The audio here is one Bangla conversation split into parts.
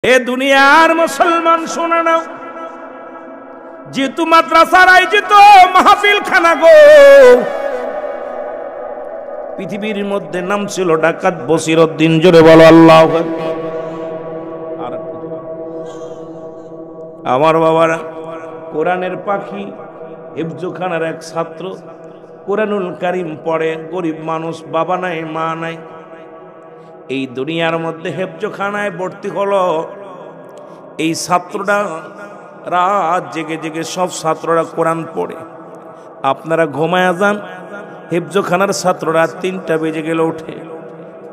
এ দুনিয়ার মুসলমান শোনা নাও, যেহেতু মাদ্রাসার আয়োজিত মাহফিল খানা গো, পৃথিবীর মধ্যে নাম ছিল ডাকাত বসিরউদ্দিন। জোরে বলো আল্লাহু আকবার। আমার বাবারা, কোরআনের পাখি, হিফজখানার এক ছাত্র, কোরআনুল কারীম পড়ে, গরিব মানুষ, বাবা নাই মা নাই, এই দুনিয়ার মধ্যে হেফজখানায় ভর্তি হলো। এই ছাত্রটা রাত জেগে জেগে, সব ছাত্ররা কোরআন পড়ে, আপনারা ঘুমায়া যান। হেফজখানার ছাত্ররা 3টা বেজে গেলে ওঠে।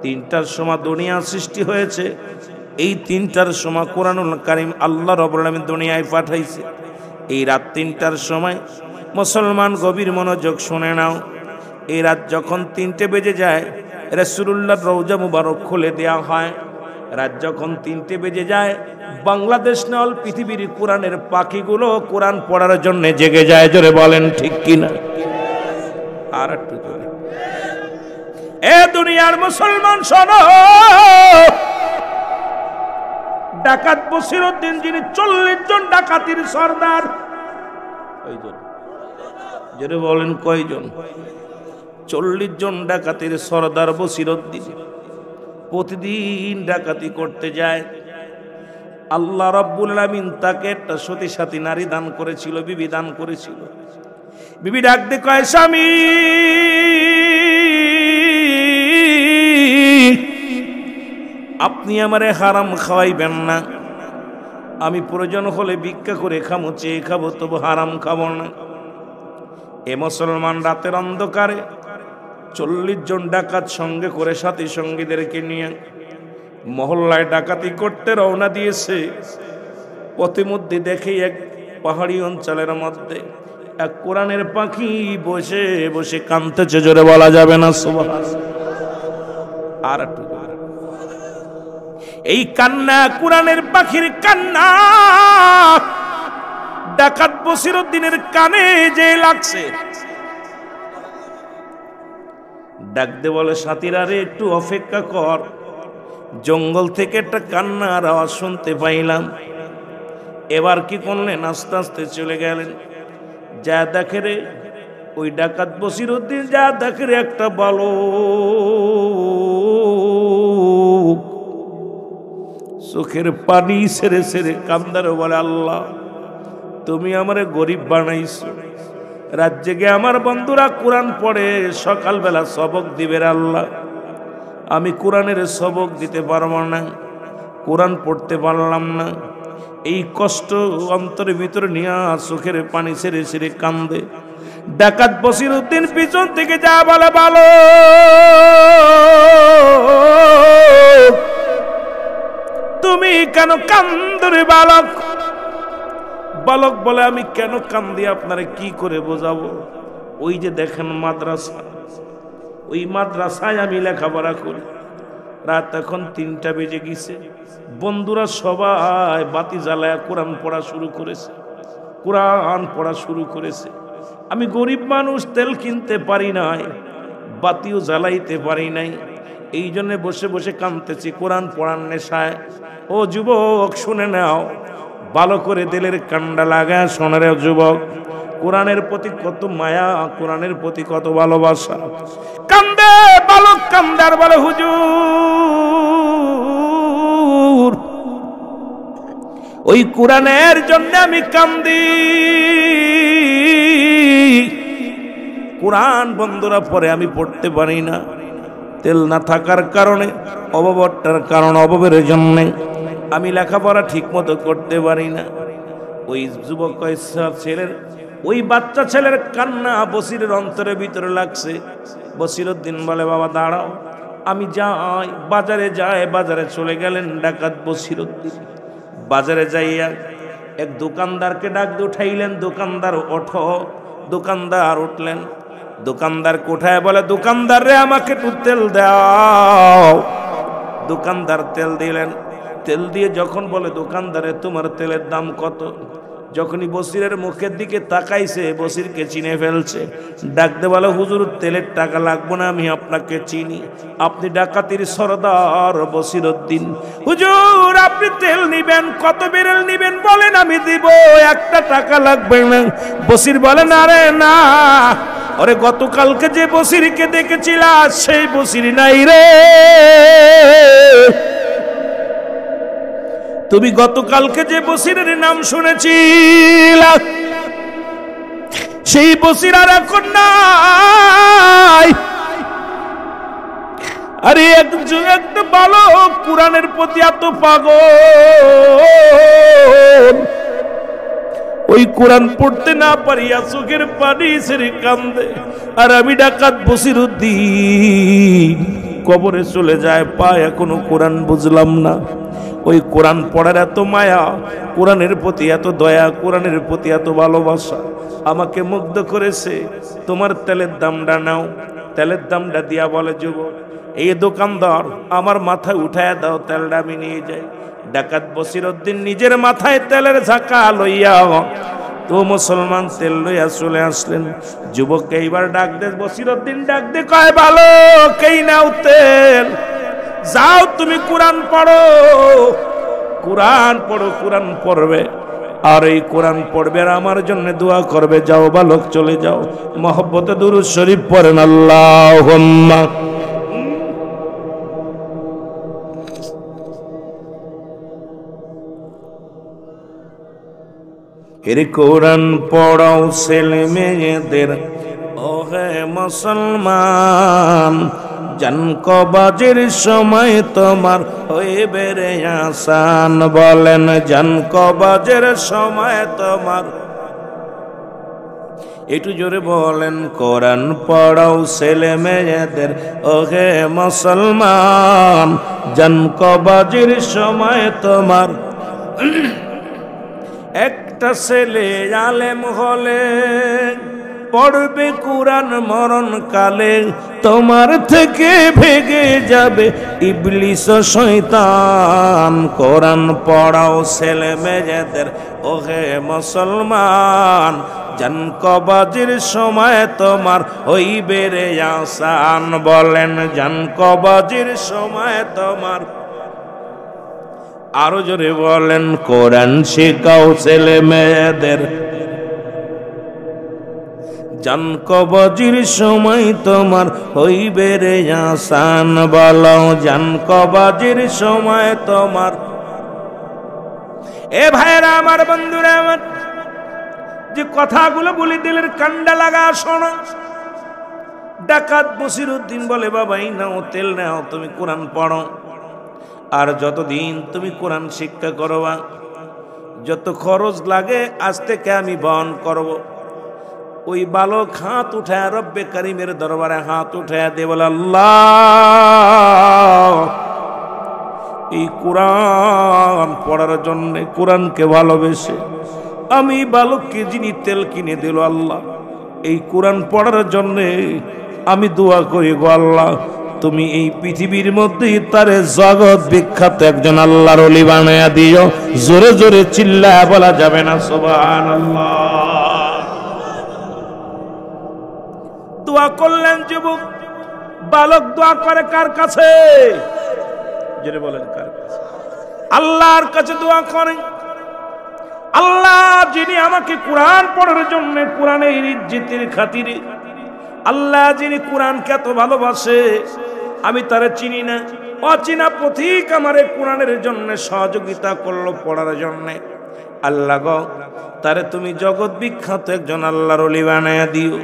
3টার সময় দুনিয়া সৃষ্টি হয়েছে, এই 3টার সময় কোরআনুল কারীম আল্লাহ রাব্বুল আলামিন দুনিয়ায় পাঠাইছে। এই রাত 3টার সময় মুসলমান গভীর মনোযোগ শুনে নাও। এই রাত যখন 3টে বেজে যায়, রাসূলুল্লাহর রওজা মুবারক খুলে দেওয়া হয়। রাত যখন 3টে বেজে যায়, বাংলাদেশ নল পৃথিবীর কোরআনের পাখিগুলো কোরআন পড়ার জন্য জেগে যায়। জোরে বলেন ঠিক কিনা? আর একটু জোরে। এ দুনিয়ার মুসলমান শোনো, ডাকাত বসিরউদ্দিন যিনি 40 জন ডাকাতির সর্দার, কয়জন? জোরে বলেন কয়জন? 40 জন ডাকাতির সর্দার বসিরউদ্দিন প্রতিদিন ডাকাতি করতে যায়। আল্লাহ রাব্বুল আলামিন তাকে একটা সতী সাথী নারী দান করেছিল, বিবি দান করেছিল। বিবি ডাক দিয়ে কয়, স্বামী আপনি আমারে হারাম খাওয়াইবেন না, আমি প্রয়োজন হলে ভিক্ষা করে খামো, চেয়ে খাবো, তবু হারাম খাবো না। এ মুসলমান রাতের অন্ধকারে 40 জন ডাকাত সঙ্গে করে সাথী সঙ্গীদেরকে নিয়ে মহল্লায় ডাকাতি করতে রওনা দিয়েছে। পথিমধ্যে দেখে এক পাহাড়ি অঞ্চলের মধ্যে এক কোরআনের পাখি বসে বসে কাঁদতেছে। জোরে বলা যাবে না সুবহানাল্লাহ? আর একটু জোরে। এই কান্না, কোরআনের পাখির কান্না, ডাকাত বসিরউদ্দিনের কানে যে লাগছে। ডাক দে বলে, সাথীরা রে একটু অপেক্ষা কর, জঙ্গল থেকে একটা কান্নার আওয়াজ শুনতে পাইলাম। এবার কি করলেন? আস্তে আস্তে চলে গেলেন। যা দেখে রে, ওই ডাকাত বসিরউদ্দিন যা দেখে রে, একটা বালক চোখের পানি ছেড়ে ছেড়ে কান্দারে বলে, আল্লাহ তুমি আমারে গরিব বানাইছো, রাত জেগে আমার বন্ধুরা কোরআন পড়ে, সকালবেলা সবক দিবে আল্লাহ, আমি কোরআনের সবক দিতে পারবো না, কোরআন পড়তে পারলাম না। এই কষ্ট অন্তরের ভিতরে নিয়ে চোখের পানি ছেড়ে ছেড়ে কান্দে। ডাকাত বসিরউদ্দিন পিছন থেকে যা বলে, ভালো তুমি কেন কান্দরে বালক? বালক বলে, আমি কেন কান্দি আপনারে কি করে বোঝাবো? ওই যে দেখেন মাদ্রাসা, ওই মাদ্রাসায় আমি লেখাপড়া করি। রাত এখন 3টা বেজে গেছে, বন্ধুরা সবাই বাতি জ্বালায় কোরআন পড়া শুরু করেছে, কোরআন পড়া শুরু করেছে। আমি গরিব মানুষ, তেল কিনতে পারি নাই, বাতিও জ্বালাইতে পারি নাই, এই জন্য বসে বসে কাঁদতেছি কোরআন পড়ার নেশায়। ও যুবক শুনে নাও, ভালো করে দিলের কান্ডা লাগা শোনে রে যুবক, কোরআনের প্রতি কত মায়া, কোরআনের প্রতি কত ভালোবাসা। কান্দে বালক, কান্দার বলে, হুজুর ওই কোরআনের জন্য আমি কান্দি। কোরআন বন্ধুরা পরে আমি পড়তে পারি না, তেল না থাকার কারণে, অভাবটার কারণ, অভাবের জন্যে আমি লেখাপড়া ঠিক মতো করতে পারি না। ওই যুবক ছেলের, ওই বাচ্চা ছেলের কান্না বসিরের অন্তরের ভিতরে লাগছে। বসিরউদ্দিন বলে, বাবা দাঁড়াও, আমি যাই, বাজারে যাই। বাজারে চলে গেলেন ডাকাত বসিরউদ্দিন। বাজারে যাইয়া এক দোকানদারকে ডাক দিয়ে উঠাইলেন, দোকানদার ওঠো। দোকানদার উঠলেন। দোকানদার কোঠায় বলে, দোকানদার রে আমাকে একটু তেল দাও। দোকানদার তেল দিলেন। তেল দিয়ে যখন বলে, দোকানদারে তোমার তেলের দাম কত? যখনই বসিরের মুখের দিকে তাকাইছে বসিরকে চিনে ফেলছে। ডাকতে বলে, হুজুর তেলের টাকা লাগবে না, আমি আপনাকে চিনি, আপনি ডাকাতির সরদার বসিরউদ্দিন। হুজুর আপনি তেল নিবেন, কত বেরেল নিবেন বলেন, আমি দিব, একটা টাকা লাগবে না। বসির বলেন, আরে না, আরে গতকালকে যে বসিরকে দেখেছিলা সেই বসির নাই রে, তুমি গতকালকে যে বসিরের নাম শুনেছিল সেই বসির আর এখন নাই। আরে একটা বালক কুরআনের প্রতি এত পাগল, ওই কোরআন পড়তে না পারিয়া চোখের পানি ছেড়ে কান্দে। আর আমি ডাকাত বসিরউদ্দিন কবরে চলে যায়, পায় এখনো কোরআন বুঝলাম না। ওই কোরআন পড়ার এত মায়া, কোরআনের প্রতি এত দয়া, কোরআনের প্রতি এত ভালোবাসা আমাকে মুগ্ধ করেছে। তোমার তেলের দামটা নাও। তেলের দামটা দিয়া বলে, যুবক এই দোকানদার আমার মাথায় উঠায় দাও, তেলটা আমি নিয়ে যাই। ডাকাত বসিরউদ্দিন নিজের মাথায় তেলের ঝাঁকা লইয়া তো মুসলমান তেল লইয়া চলে আসলেন। যুবককে এইবার ডাক দে, বসিরউদ্দিন ডাক দে, কয় বালক এই নাও তেল, যাও তুমি কোরআন পড়ো, কোরআন পড়ো, কোরআন পড়বে, আর এই কোরআন পড়বে আর আমার জন্য দোয়া করবে। যাও বালক চলে যাও। মহব্বতে দুরূদ শরীফ পড়েন, আল্লাহুম্মা। এর কোরআন পড়াও ছেলে মেয়েদের, ওহে মুসলমান, জান কবাজের সময় তোমার হইবে রে আসান। বলেন, জান কবাজের সময় তোমার, একটু জোরে বলেন, কোরআন পড়াও ছেলে মেয়েদের, ওহে মুসলমান, জান কবাজের সময় তোমার। একটা ছেলে আলেম হলে পড়বে কোরআন মরণ কালে, তোমার থেকে ভেগে যাবে ইবলিস ও শয়তান। কোরআন পড়াও ছেলে মেয়েদের, ওহে মুসলমান, জান কবাজের সময় তোমার হইবে রে আসান। বলেন, জান কবাজের সময় তোমার। আরো জোরে বলেন, কোরআন শেখাও ছেলে মেয়েদের, জান কবাজের সময় তোমার হইবে রে আসান। বলো, জান কবাজের সময় তোমার। এ ভাইরা আমার, বন্ধুরা আমার, যে কথাগুলো বলি দিলের কান্ডা লাগা শোনো। ডাকাত বসিরউদ্দিন বলে, বাবা এই নাও তেল নাও, তুমি কোরআন পড়ো, আর যতদিন তুমি কোরআন শিক্ষা করবা, যত খরচ লাগে আজ থেকে আমি বহন করব। ওই বালক হাত উঠায় রব্বে করিমের দরবারে হাত উঠায় দে, বলে, আল্লাহ এই কোরআন পড়ার জন্য, কোরআনকে ভালোবেসে আমি বালককে যিনি তেল কিনে দিল, আল্লাহ এই কোরআন পড়ার জন্য আমি দোয়া করি গো আল্লাহ, তুমি এই পৃথিবীর মধ্যে তারে জগৎ বিখ্যাত একজন আল্লাহর ওলি বানায়া দিও। জোরে জোরে চিল্লায়া বলা যাবে না সুবহানাল্লাহ। দোয়া করলেন যুবক। বালক দোয়া করে কার কাছে? জোরে বলেন, কার কাছে? আল্লাহর কাছে দোয়া করে। আল্লাহ যিনি আমাকে কোরআন পড়ার জন্য, কোরআনের ইজ্জতের খাতিরে, আল্লাহ যিনি কোরআনকে এত ভালোবাসে, আমি তারে চিনি না, অচিনা পথিক আমারে কোরআনের জন্য সহযোগিতা করলো পড়ার জন্য। আল্লাহ গো, তারে তুমি জগৎ বিখ্যাত একজন আল্লাহর ওলি বানায়া দিও।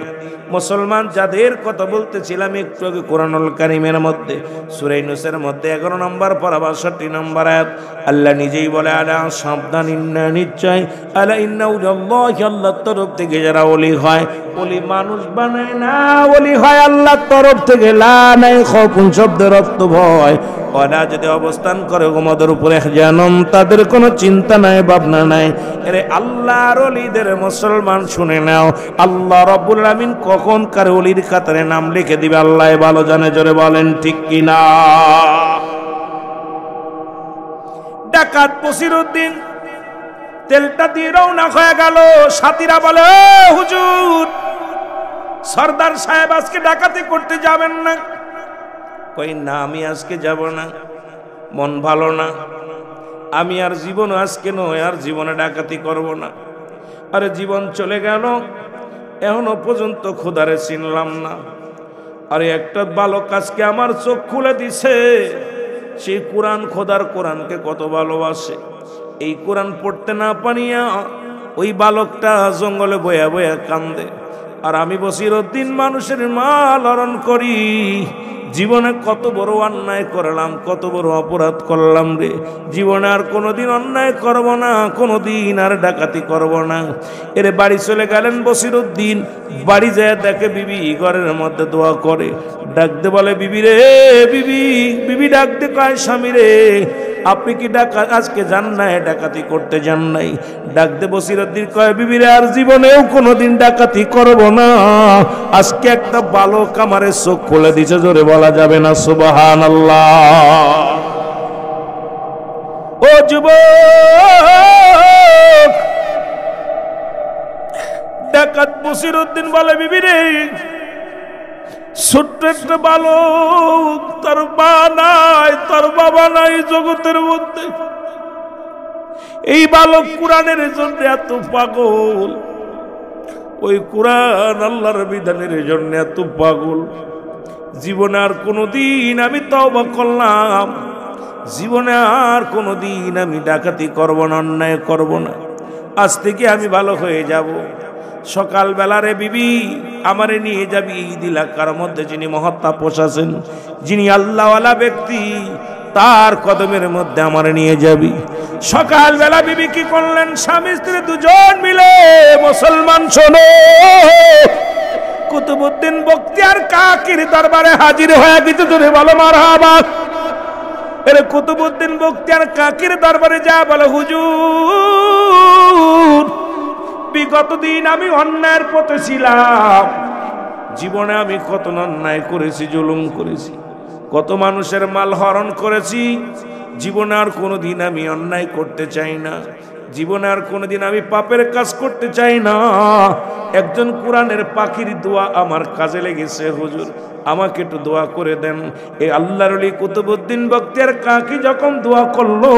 মুসলমান যাদের কথা বলতেছিলাম একটু আগে, কোরআনুল কারীমের মধ্যে সূরা ইউনূসের মধ্যে 11 নম্বর পারা 62 নম্বর আয়াত, আল্লাহ নিজেই বলে, আলা সাবধান, ইন্না নিশ্চয়, আলা ইন্না উল্লাহি, আল্লাহর তরফ থেকে যারা ওলি হয়, ওলি মানুষ বানায় না, ওলি হয় আল্লাহর তরফ থেকে। লা নাই খাউফুন শব্দের অর্থ ভয়, ওরা যদি অবস্থান করে ওদের উপরে জানম, তাদের কোনো চিন্তা নাই, ভাবনা নাই। এরে আল্লাহর ওলিদের মুসলমান শুনে নাও, আল্লাহ রাব্বুল আলামিন কখন কার ওলির কাতারে নাম লিখে দিবে আল্লাহ ভালো জানে। জোরে বলেন ঠিক কিনা? ডাকাত বসিরউদ্দিন তেলটা দিয়ে রওনা হয়ে গেল। সাথীরা বলে, হুজুর সর্দার সাহেব আজকে ডাকাতি করতে যাবেন না? কই না, আমি আজকে যাব না, মন ভালো না, আমি আর জীবন আজকে নয়, আর জীবনে ডাকাতি করব না। আরে জীবন চলে গেল, এখনো পর্যন্ত খোদারে চিনলাম না। আরে একটা ভালো কাজকে আমার চোখ খুলে দিছে, সেই কোরআন, খোদার কোরআনকে কত ভালোবাসে। এই কোরআন পড়তে না পারিয়া ওই বালকটা জঙ্গলে বয়া বয়া কান্দে, আর আমি বসিরউদ্দিন মানুষের মাল হরণ করি। জীবনে কত বড় অন্যায় করলাম, কত বড় অপরাধ করলাম রে। জীবনে আর কোনোদিন অন্যায় করব না, কোনোদিন আর ডাকাতি করব না। এর বাড়ি চলে গেলেন বসিরউদ্দিন। বাড়ি যায় দেখে বিবি ঘরের মধ্যে দোয়া করে, ডাকতে বলে, বিবি রে বিবি। বিবি ডাকতে কয়, স্বামী রে আপনি কি আজকে যান নাই, ডাকাতি করতে যান নাই? ডাকতে বসিরউদ্দিন কয়, বিবি রে আর জীবনেও কোনোদিন ডাকাতি করব না। আজকে একটা ভালো কামারের চোখ খুলে দিছে, জোরে বলা যাবে না সুবহানাল্লাহ। ও যুবক, ডাকাত বসিরউদ্দিন বলে, বিবি রে ছোট্ট একটা বালক, তার মা নাই, তার বাবা নাই জগতের মধ্যে। এই বালক কোরআনের জন্য এত পাগল, ওই কোরআন আল্লাহর বিধানের জন্য এত পাগল। জীবনে আর কোনোদিন আমি তওবা করলাম, জীবনে আর কোনোদিন আমি ডাকাতি করব না, অন্যায় করব না। আজ থেকে আমি ভালো হয়ে যাব। সকালবেলারে বিবি আমারে নিয়ে যাবি ঈদ এলাকার মধ্যে, যিনি মহাতাপস আছেন, যিনি আল্লাহওয়ালা ব্যক্তি, তার কদমের মধ্যে আমারে নিয়ে যাবি। সকালবেলা বিবি কি করলেন, স্বামী স্ত্রী দুজন মিলে, মুসলমান শোনো, কুতুবউদ্দিন বখতিয়ার কাকির দরবারে হাজির হয়ে গেছে। জোরে বলো মারহাবা। এর কুতুবউদ্দিন বখতিয়ার কাকির দরবারে যা বলে, হুজুর বিগত দিন আমি অন্যায়ের পথে ছিলাম, জীবনে আমি কত অন্যায় করেছি, জুলুম করেছি, কত মানুষের মাল হরণ করেছি। জীবনে আর কোনোদিন আমি অন্যায় করতে চাই না, জীবনে আর কোনোদিন আমি পাপের কাজ করতে চাই না। একজন কোরআনের পাখির দোয়া আমার কাজে লেগেছে, হুজুর আমাকে একটু দোয়া করে দেন। এই আল্লাহর ওলি কুতুবউদ্দিন বখতিয়ার কাকি যখন দোয়া করলো,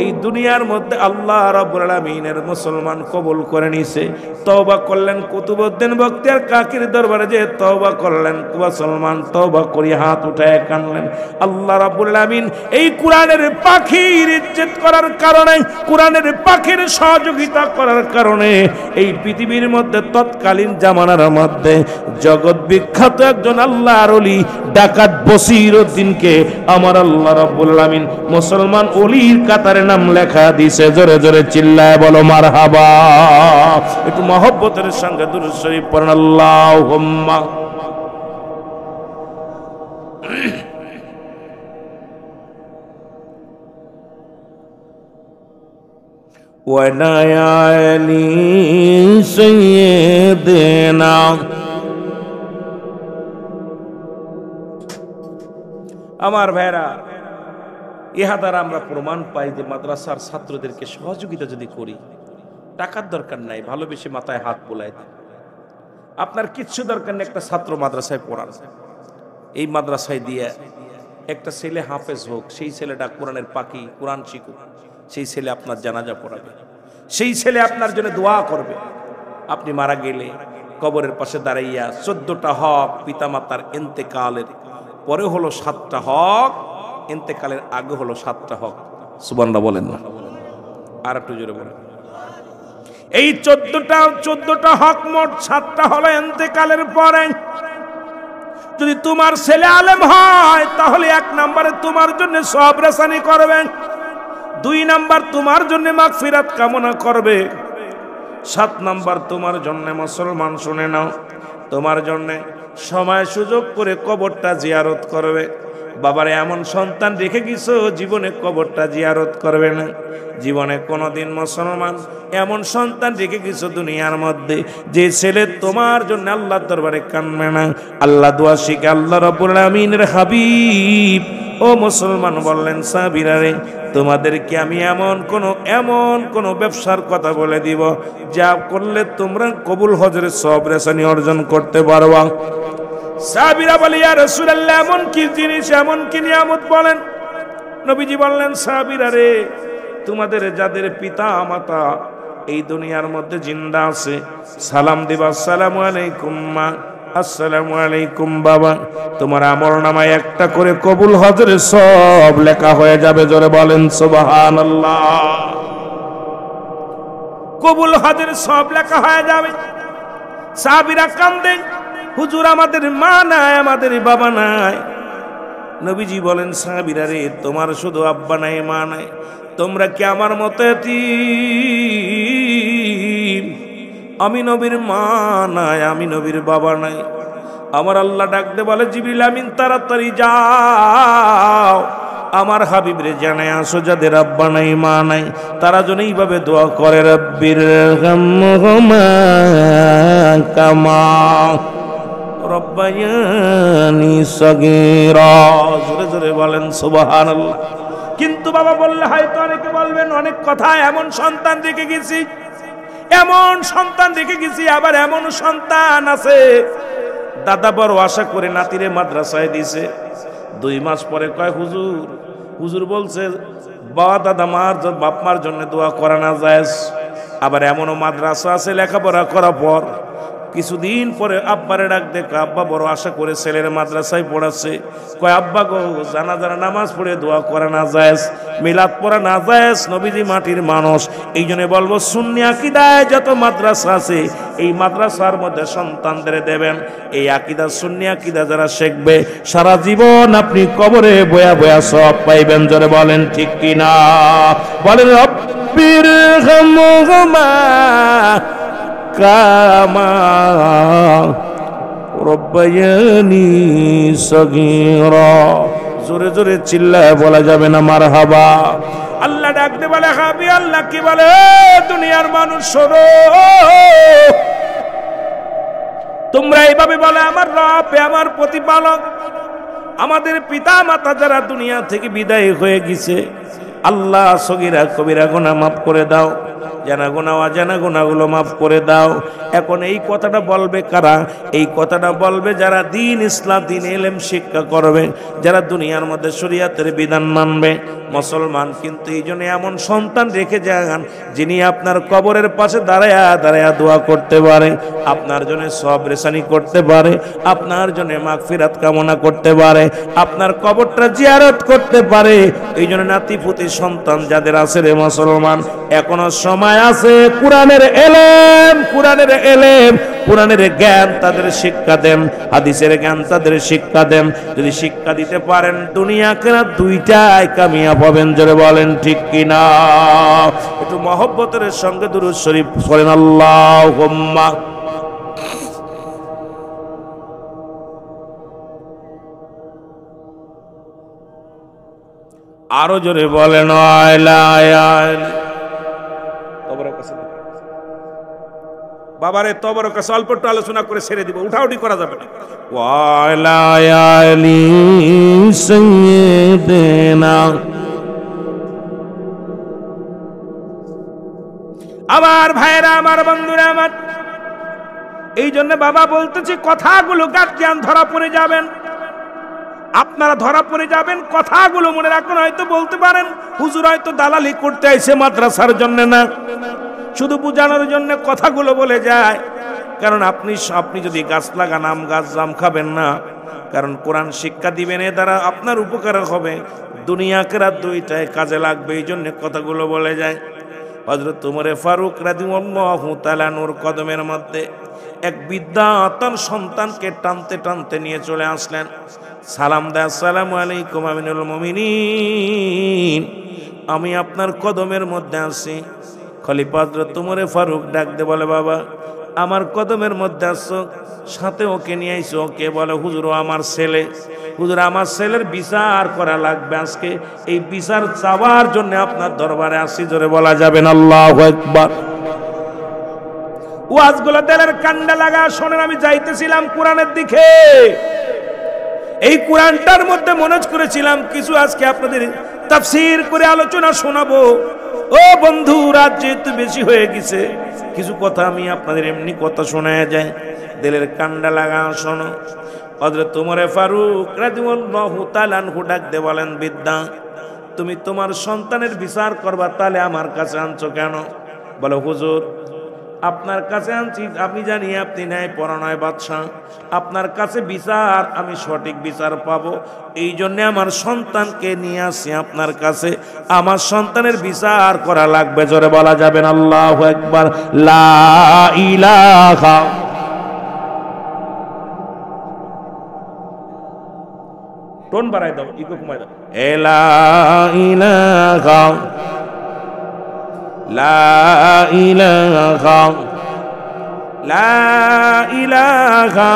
এই দুনিয়ার মধ্যে আল্লাহ রাব্বুল আলামিনের মুসলমান কবুল করে নিছে। তওবা করলেন কুতুবউদ্দিন বখতিয়ার কাকির দরবারে যে তওবা করলেন, মুসলমান তওবা করি হাত উঠায় কানলেন। আল্লাহ রাব্বুল আলামিন এই কোরআনের পাখির ইজ্জত করার কারণে, কোরআনের পাখির সহযোগিতা করার কারণে এই পৃথিবীর মধ্যে তৎকালীন জামানার মধ্যে জগৎ বিখ্যাত একজন আল্লাহর ওলি ডাকাত বসিরউদ্দিনকে আমার আল্লাহ রাব্বুল আলামিন মুসলমান ওলির কাতারে নাম লেখা দিয়েছে। জোরে জোরে চিল্লায় বলো মারহাবা। একটু মহব্বতের সঙ্গে দুরূদ শরীফ পড়েন, আল্লাহুম্মা। ওয়ানায়ালি সাইয়্যিদিনা। আমার ভাইরা, ইহা দ্বারা আমরা প্রমাণ পাই যে মাদ্রাসার ছাত্রদেরকে সহযোগিতা যদি করি, টাকার দরকার নাই, ভালোবেসে মাথায় হাত বোলাই দেন। আপনার কিচ্ছু দরকার নেই, একটা ছাত্র মাদ্রাসায় পড়ান। এই মাদ্রাসায় দিয়ে একটা ছেলে হাফেজ হোক, সেই ছেলেটা কোরআনের পাখি, কোরআন শিখুক, সেই ছেলে আপনার জানাজা পড়াবে, সেই ছেলে আপনার জন্য দোয়া করবে। আপনি মারা গেলে কবরের পাশে দাঁড়াইয়া 14টা হক, পিতামাতার ইন্তেকালের পরে হলো 7টা হক, ইন্তেকালের আগে হলো 7টা হক। সুবহানাল্লাহ বলেন না? আর একটু জোরে বলেন। এই 14টা হক, মোট 7টা হলো ইন্তেকালের পরে। যদি তোমার ছেলে আলেম হয় তাহলে 1 নম্বরে তোমার জন্য সওয়াব রেসানি করবে, 2 নাম্বার তোমার জন্য মাগফিরাত কামনা করবে, 7 নাম্বার তোমার জন্য, মুসলমান শুনে নাও, তোমার জন্য সময় সুযোগ করে কবরটা জিয়ারত করবে। বাবারে এমন সন্তান রেখে গেছো, জীবনে কবরটা জিয়ারত করবে না। জীবনে কোনোদিন মুসলমান এমন সন্তান রেখে গেছো দুনিয়ার মধ্যে, যে ছেলে তোমার জন্য আল্লাহর দরবারে কাঁদবে না। আল্লাহ দোয়া শিখে আল্লাহ রাব্বুল আলামিনের হাবিব ও মুসলমান বললেন সাহাবীরা রে, তোমাদেরকে আমি এমন কোন ব্যবসার কথা বলে দিব যা করলে তোমরা কবুল হজের সওয়াব রেসানি অর্জন করতে পারবা। সাহাবীরা বলে ইয়া রাসূলুল্লাহ, এমন কি জিনিস, এমন কি নিয়ামত বলেন। নবীজি বললেন সাহাবীরা রে, তোমাদের যাদের পিতা মাতা এই দুনিয়ার মধ্যে জিন্দা আছে, সালাম দিবা, আসসালামু আলাইকুম মা, আসসালামু আলাইকুম বাবা, তোমার আমলনামায় একটা করে কবুল হজের সব লেখা হয়ে যাবে। জোরে বলেন সুবহানাল্লাহ। কবুল হজের সব লেখা হয়ে যাবে। সাহাবীরা কান্দেন, হুজুর আমাদের মা নাই, আমাদের বাবা নাই। নবীজি বলেন সাহাবীরা রে, তোমার শুধু আব্বা নাই মা নাই, তোমরা কি আমার মতো এতিম? আমি নবীর মা নাই, আমি নবীর বাবা নাই। আমার আল্লাহ ডাকতে বলে জিবরিল আমিন তাড়াতাড়ি যাও, আমার হাবিব রে জানাই আসো যাদের আব্বা নাই মা নাই তারা যেন এইভাবে দোয়া করে, রব্বির হামহুমা কামা রব্বায়ানি সগীরা। জোরে জোরে বলেন সুবহানাল্লাহ। কিন্তু বাবা বললে হয়তো অনেকে বলবেন অনেক কথা, এমন সন্তান রেখে গেছি, এমন সন্তান রেখে গেছি, আবার এমন সন্তান আছে দাদা বড় আশা করে নাতিরে মাদ্রাসায় দিছে, 2 মাস পরে কয় হুজুর বলছে বাবা দাদা মার বাপ মার জন্য দোয়া করা না যায়। আবার এমনও মাদ্রাসা আছে লেখাপড়া করার পর কিছুদিন পরে আব্বারে ডাক দেখো, আব্বা বড় আশা করে ছেলের মাদ্রাসায় পড়াচ্ছে, কয় আব্বা গো জানাজার নামাজ পড়ে দোয়া করা না যায়, মিলাদ পড়া না যায়, নবীজি মাটির মানুষ। এই জন্য বলবো সুন্নি আকীদায় যত মাদ্রাসা আছে এই মাদ্রাসার মধ্যে সন্তানদের দেবেন। এই আকীদা সুন্নি আকীদা যারা শিখবে সারা জীবন আপনি কবরে বয়া বয়া সব পাইবেন। জোরে বলেন ঠিক কিনা? বলেন রব্বির হামহুমা কামা রব্বায়ানি সগীরা। জোরে জোরে চিল্লায় বলা যাবে না মারহাবা। আল্লাহ ডাকতে বলে হাবি, আল্লাহ কি বলে, দুনিয়ার মানুষ শোনো, তোমরা এইভাবে বলে আমার রব, আমার প্রতিপালক, আমাদের পিতা মাতা যারা দুনিয়া থেকে বিদায় হয়ে গেছে, আল্লাহ সগীরা কবিরা গুনাহ মাফ করে দাও, জানা গুনাহ অজানা গুনাহগুলো মাফ করে দাও। এখন এই কথাটা বলবে কারা? এই কথাটা বলবে যারা দ্বীন ইসলাম দ্বীন ইলম শিক্ষা করবে, যারা দুনিয়ার মধ্যে শরীয়তের বিধান মানবে, মুসলমান। কিন্তু এই জন্য এমন সন্তান রেখে যান যিনি আপনার কবরের পাশে দাঁড়ায়া দাঁড়ায়া দোয়া করতে পারে, আপনার জন্য সওয়াব রেসানি করতে পারে, আপনার জন্য মাগফিরাত কামনা করতে পারে, আপনার কবরটা জিয়ারত করতে পারে। এই জন্য নাতিপুতি সন্তান যাদের আছে রে মুসলমান, এখনো সময় আছে। কোরআনের এলেম, কোরআনের এলেম, কোরআনের জ্ঞান তাদের শিক্ষা দেন, হাদিসের জ্ঞান তাদের শিক্ষা দেন। যদি শিক্ষা দিতে পারেন দুনিয়া আখিরাত দুইটাই কামিয়াব হবেন। জোরে বলেন ঠিক কিনা? একটু মহব্বতের সঙ্গে দুরূদ শরীফ পড়েন আল্লাহুম্মা। আরো জোরে বলেন বাবারে তবর কাছে অল্প একটু আলোচনা করে ছেড়ে দিব, উঠাউঠি করা যাবে না। আমার ভাইয়েরা, আমার বন্ধুরা, আমার এই জন্য বাবা বলতেছি কথাগুলো গার্জিয়ান ধরা পড়ে যাবেন, আপনারা ধরা পড়ে যাবেন। কথাগুলো মনে রাখুন। হয়তো বলতে পারেন হুজুর হয়তো দালালি করতে আইছে মাদ্রাসার জন্য না, শুধু বুঝানোর জন্য কথাগুলো বলে যায়। কারণ আপনি যদি গাছ লাগান আম গাছ জাম খাবেন না, কারণ কোরআন শিক্ষা দিবেন, এ দ্বারা আপনার উপকার হবে, দুনিয়া আখিরাত দুইটাই কাজে লাগবে। এই জন্য কথাগুলো বলে যায়। হযরত ওমর ফারুক রাদিয়াল্লাহু তাআলা নূর কদমের মধ্যে এক বৃদ্ধা তার সন্তানকে টানতে টানতে নিয়ে চলে আসলেন। সালাম দেয়, আসসালামু আলাইকুম আমিনুল মুমিনিন, আমি আপনার কদমের মধ্যে আছি। খলিফা হযরত ওমর ফারুক ডাক দিয়ে বলে, বাবা আমার কদমের মধ্যে আসছো, সাথে ওকে নিয়ে আইছো। ওকে বলে, হুজুর আমার ছেলে, হুজুর আমার ছেলের বিচার করা লাগবে আজকে, এই বিচার চাওয়ার জন্য আপনার দরবারে আসি। জোরে বলা যাবেন আল্লাহু আকবার। ওয়াজগুলো দিলের কান্ডা লাগা শোনেন। আমি যাইতেছিলাম কোরআনের দিকে, এই কোরআনটার মধ্যে মনোজ করেছিলাম কিছু আজকে আপনাদের তাফসীর করে আলোচনা শোনাবো। ও বন্ধু, রাত যেহেতু বেশি হয়ে গেছে, কিছু কথা আমি আপনাদের এমনি কথা শোনায় যায়, দিলের কান্ডা লাগা শোনো। হযরত ওমর ফারুক রাদিয়াল্লাহু তাআলা আনহু ডাক দিয়ে বলেন, বিদ্যা তুমি তোমার সন্তানের বিচার করবা, তাহলে আমার কাছে আনছো কেন? বলে, হুজুর আপনার কাছে আনছি, আমি জানি আপনি ন্যায় পরায়ণ বাদশাহ, আপনার কাছে বিচার আমি সঠিক বিচার পাবো, এই জন্য আমার সন্তানকে নিয়ে আসি আপনার কাছে, আমার সন্তানের বিচার করা লাগবে। জোরে বলা যাবেন আল্লাহু আকবার, লা ইলাহা। টোন বাড়াই দাও, ইকো কমাই দাও। লা ইলাহা লা ইলাহা লা ইলাহা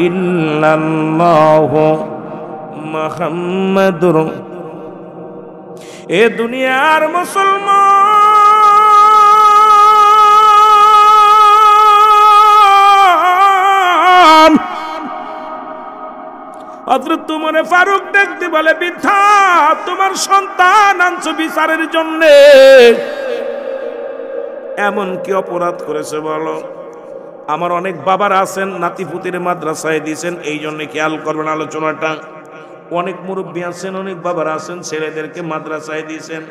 ইল্লাল্লাহু মুহাম্মাদুর। এ দুনিয়ার মুসলমান হযরত ওমর ফারুক দেখতে বলে, বৃদ্ধা তোমার সন্তান আনছো বিচারের জন্য, এমন কি অপরাধ করেছে বলো? আমার অনেক বাবার আছেন নাতিপুতির মাদ্রাসায় দিয়েছেন, এই জন্য খেয়াল করবেন আলোচনাটা। অনেক মুরব্বী আছেন, অনেক বাবার আছেন ছেলেদেরকে মাদ্রাসায় দিয়েছেন।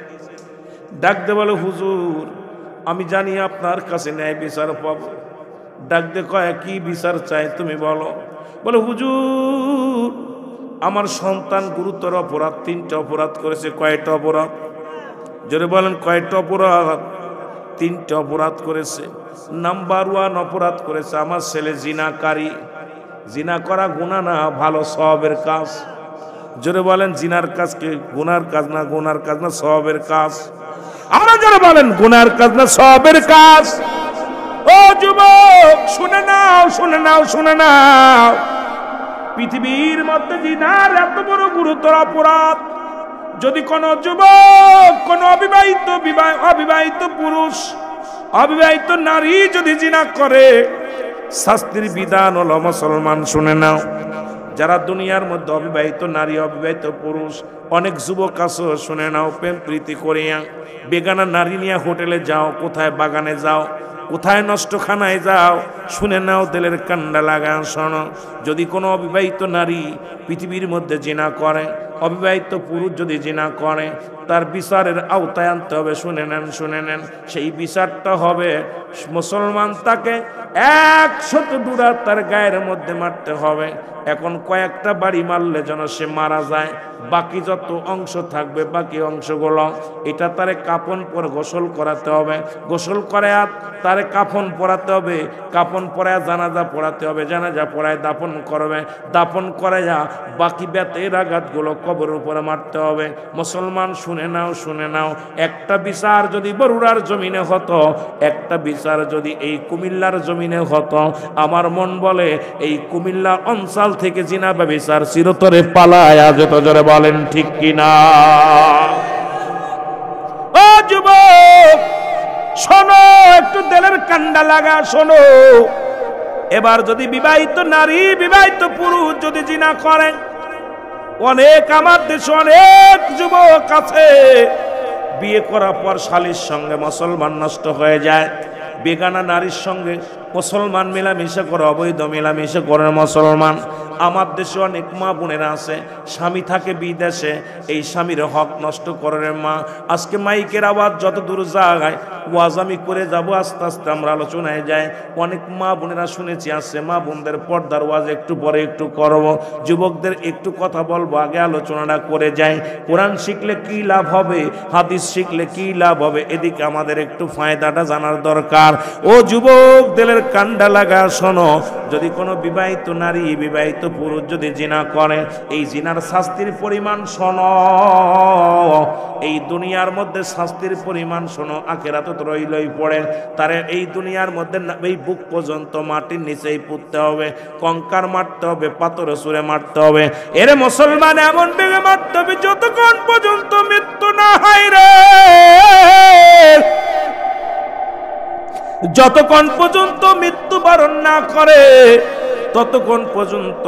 ডাকতে বলে, হুজুর আমি জানি আপনার কাছে ন্যায় বিচার পাবো। ডাকতে কয়, কি বিচার চাই তুমি বলো? বলে, হুজুর আমার সন্তান গুরুতর অপরাধ, 3টা অপরাধ করেছে। কয়টা অপরাধ? জোরে বলেন, কয়টা অপরাধ? 3টা অপরাধ করেছে। নাম্বার 1 অপরাধ করেছে আমার ছেলে জিনাকারী। জিনা করা গুনাহ না, ভালো সওয়াবের কাজ। জোরে বলেন, জিনার কাজ কি গুনার কাজ না? গুনার কাজ না, সওয়াবের কাজ। আমরা জোরে বলেন, গুনার কাজ না সওয়াবের কাজ। ও যুবক শুনে নাও, শুনে নাও, শুনে নাও, পৃথিবীর মধ্যে জিনার এত বড় গুরুতর অপরাধ, যদি কোন যুবক, কোন অবিবাহিত পুরুষ, অবিবাহিত নারী যদি জিনা করে, শাস্তির বিধান হলো, মুসলমান শুনে নাও, যারা দুনিয়ার মধ্যে অবিবাহিত নারী, অবিবাহিত পুরুষ, অনেক যুবক আছে, শুনে নাও, প্রেম প্রীতি করিয়া বেগানা নারী নিয়ে হোটেলে যাও, কোথায় বাগানে যাও, কোথায় নষ্টখানায় যাও, শুনে নাও, দিলের কান্ডা লাগা শোনো। যদি কোনো অবিবাহিত নারী পৃথিবীর মধ্যে জিনা করে, অবিবাহিত পুরুষ যদি জিনা করে, তার বিচারের আওতায় আনতে হবে। শুনে নেন, শুনে নেন, সেই বিচারটা হবে মুসলমান তাকে 100 ডুরা তার গায়ের মধ্যে মারতে হবে। এখন কয়েকটা বাড়ি মারলে যেন সে মারা যায়, বাকি যত অংশ থাকবে, বাকি অংশগুলো এটা তারে কাফন পরে গোসল করাতে হবে, গোসল করে তারে কাফন পরাতে হবে, কাফন পরায় জানাজা পড়াতে হবে, জানাজা পড়ায় দাফন করবে, দাফন করাইয়া বাকি বেতের আঘাতগুলো কবরের উপরে মারতে হবে। মুসলমান শুনে নাও, শুনে নাও, একটা বিচার যদি বরুড়ার জমিনে হতো, একটা বিচার যদি এই কুমিল্লার জমিনে হতো, আমার মন বলে এই কুমিল্লা অঞ্চল থেকে জিনা বা বিচার চিরতরে পালায়া যেত। জোরে বলেন ঠিক কিনা? ও যুবক শোনো, একটু দিলের কান্ডা লাগা শোনো। এবার যদি বিবাহিত নারী, বিবাহিত পুরুষ যদি জিনা করেন, অনেক আমার দেশে অনেক যুবক আছে বিয়ে করার পর শালীর সঙ্গে মুসলমান নষ্ট হয়ে যায়, বেগানা নারীর সঙ্গে মুসলমান মেলামেশা করে, অবৈধ মেলামেশা করে মুসলমান। আমার দেশে অনেক মা বোনেরা আছে, স্বামী থাকে বিদেশে, এই স্বামীর হক নষ্ট করে। মা, আজকে মাইকের আওয়াজ যত দূর যায়, ওয়াজ আমি করে যাব, আস্তে আস্তে আমরা আলোচনায় যাই। অনেক মা বোনেরা শুনেছি আছে, মা বোনদের পর্দার ওয়াজ একটু পরে একটু করব, যুবকদের একটু কথা বলবো, আগে আলোচনাটা করে যাই। কোরআন শিখলে কি লাভ হবে, হাদিস শিখলে কি লাভ হবে, এদিকে আমাদের একটু ফায়দাটা জানার দরকার। ও যুবক দিলের কান্ডা লাগা শোনো, যদি কোনো বিবাহিত নারী, বিবাহিত পুরুষ যদি জিনা করে, এই জিনার শাস্তির পরিমাণ শোনো, এই দুনিয়ার মধ্যে শাস্তির পরিমাণ শোনো, আখিরাতে তো রইলই পড়ে। তারে এই দুনিয়ার মধ্যে এই বুক পর্যন্ত মাটির নিচেই পুঁততে হবে, কঙ্কার মারতে হবে, পাথর সুরে মারতে হবে। এরে মুসলমান এমন বেগে মারতে হবে যতক্ষণ পর্যন্ত মৃত্যু না হয় রে, যতক্ষণ পর্যন্ত মৃত্যুবরণ না করে ততক্ষণ পর্যন্ত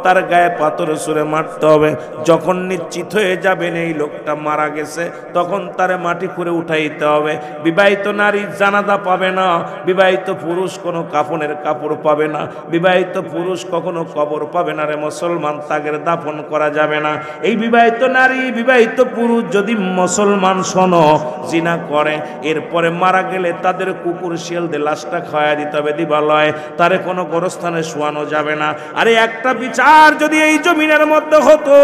তার গায়ে পাথর ছুঁড়ে মারতে হবে। যখন নিশ্চিত হয়ে যাবেন এই লোকটা মারা গেছে, তখন তারে মাটি করে উঠাইতে হবে। বিবাহিত নারী জানাজা পাবে না, বিবাহিত পুরুষ কোনো কাফনের কাপড় পাবে না, বিবাহিত পুরুষ কখনো কবর পাবে না রে মুসলমান, তাদের দাফন করা যাবে না। এই বিবাহিত নারী বিবাহিত পুরুষ যদি মুসলমান শোনো জিনা করে, এরপরে মারা গেলে তাদের কুকুর শিয়াল দিয়ে লাশটা খাওয়া দিতে হবে দিবালয়, তারে কোনো গোরস্থানে শোয়ানো যাবে না। আরে একটা বিচার যদি এই জমিনের মধ্যে হতো,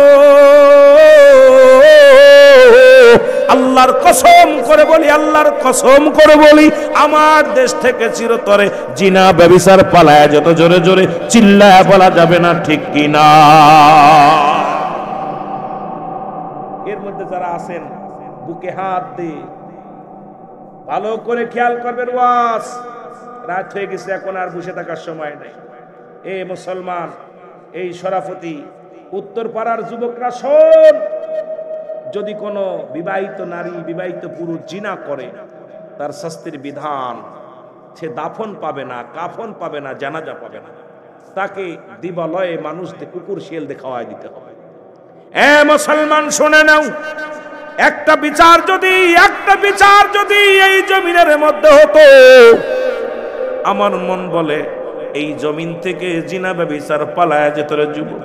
আল্লাহর কসম করে বলি, আল্লাহর কসম করে বলি, আমার দেশ থেকে চিরতরে জিনা ব্যভিচার পালায়া যত জোরে জোরে চিল্লায়া বলা যাবে না, ঠিক কি না? এর মধ্যে যারা আছেন বুকে হাত দিয়ে ভালো করে খেয়াল করবেন। ওয়াজ রাত হয়ে গেছে, এখন আর বসে থাকার সময় নেই। এ মুসলমান, এই সরাফতি উত্তর পাড়ার যুবকরা শোন, যদি কোনো বিবাহিত নারী বিবাহিত পুরুষ জিনা করে, তার শাস্তির বিধান, সে দাফন পাবে না, কাফন পাবে না, জানাজা পাবে না, তাকে দিবালয়ে মানুষদের কুকুর শিয়াল দিয়ে খাওয়াই দিতে হবে। এ মুসলমান শুনে নাও, একটা বিচার যদি এই জমিনের মধ্যে হতো, আমার মন বলে এই জমিন থেকে জিনা ব্যভিচার পালায়া যেত রে যুবক।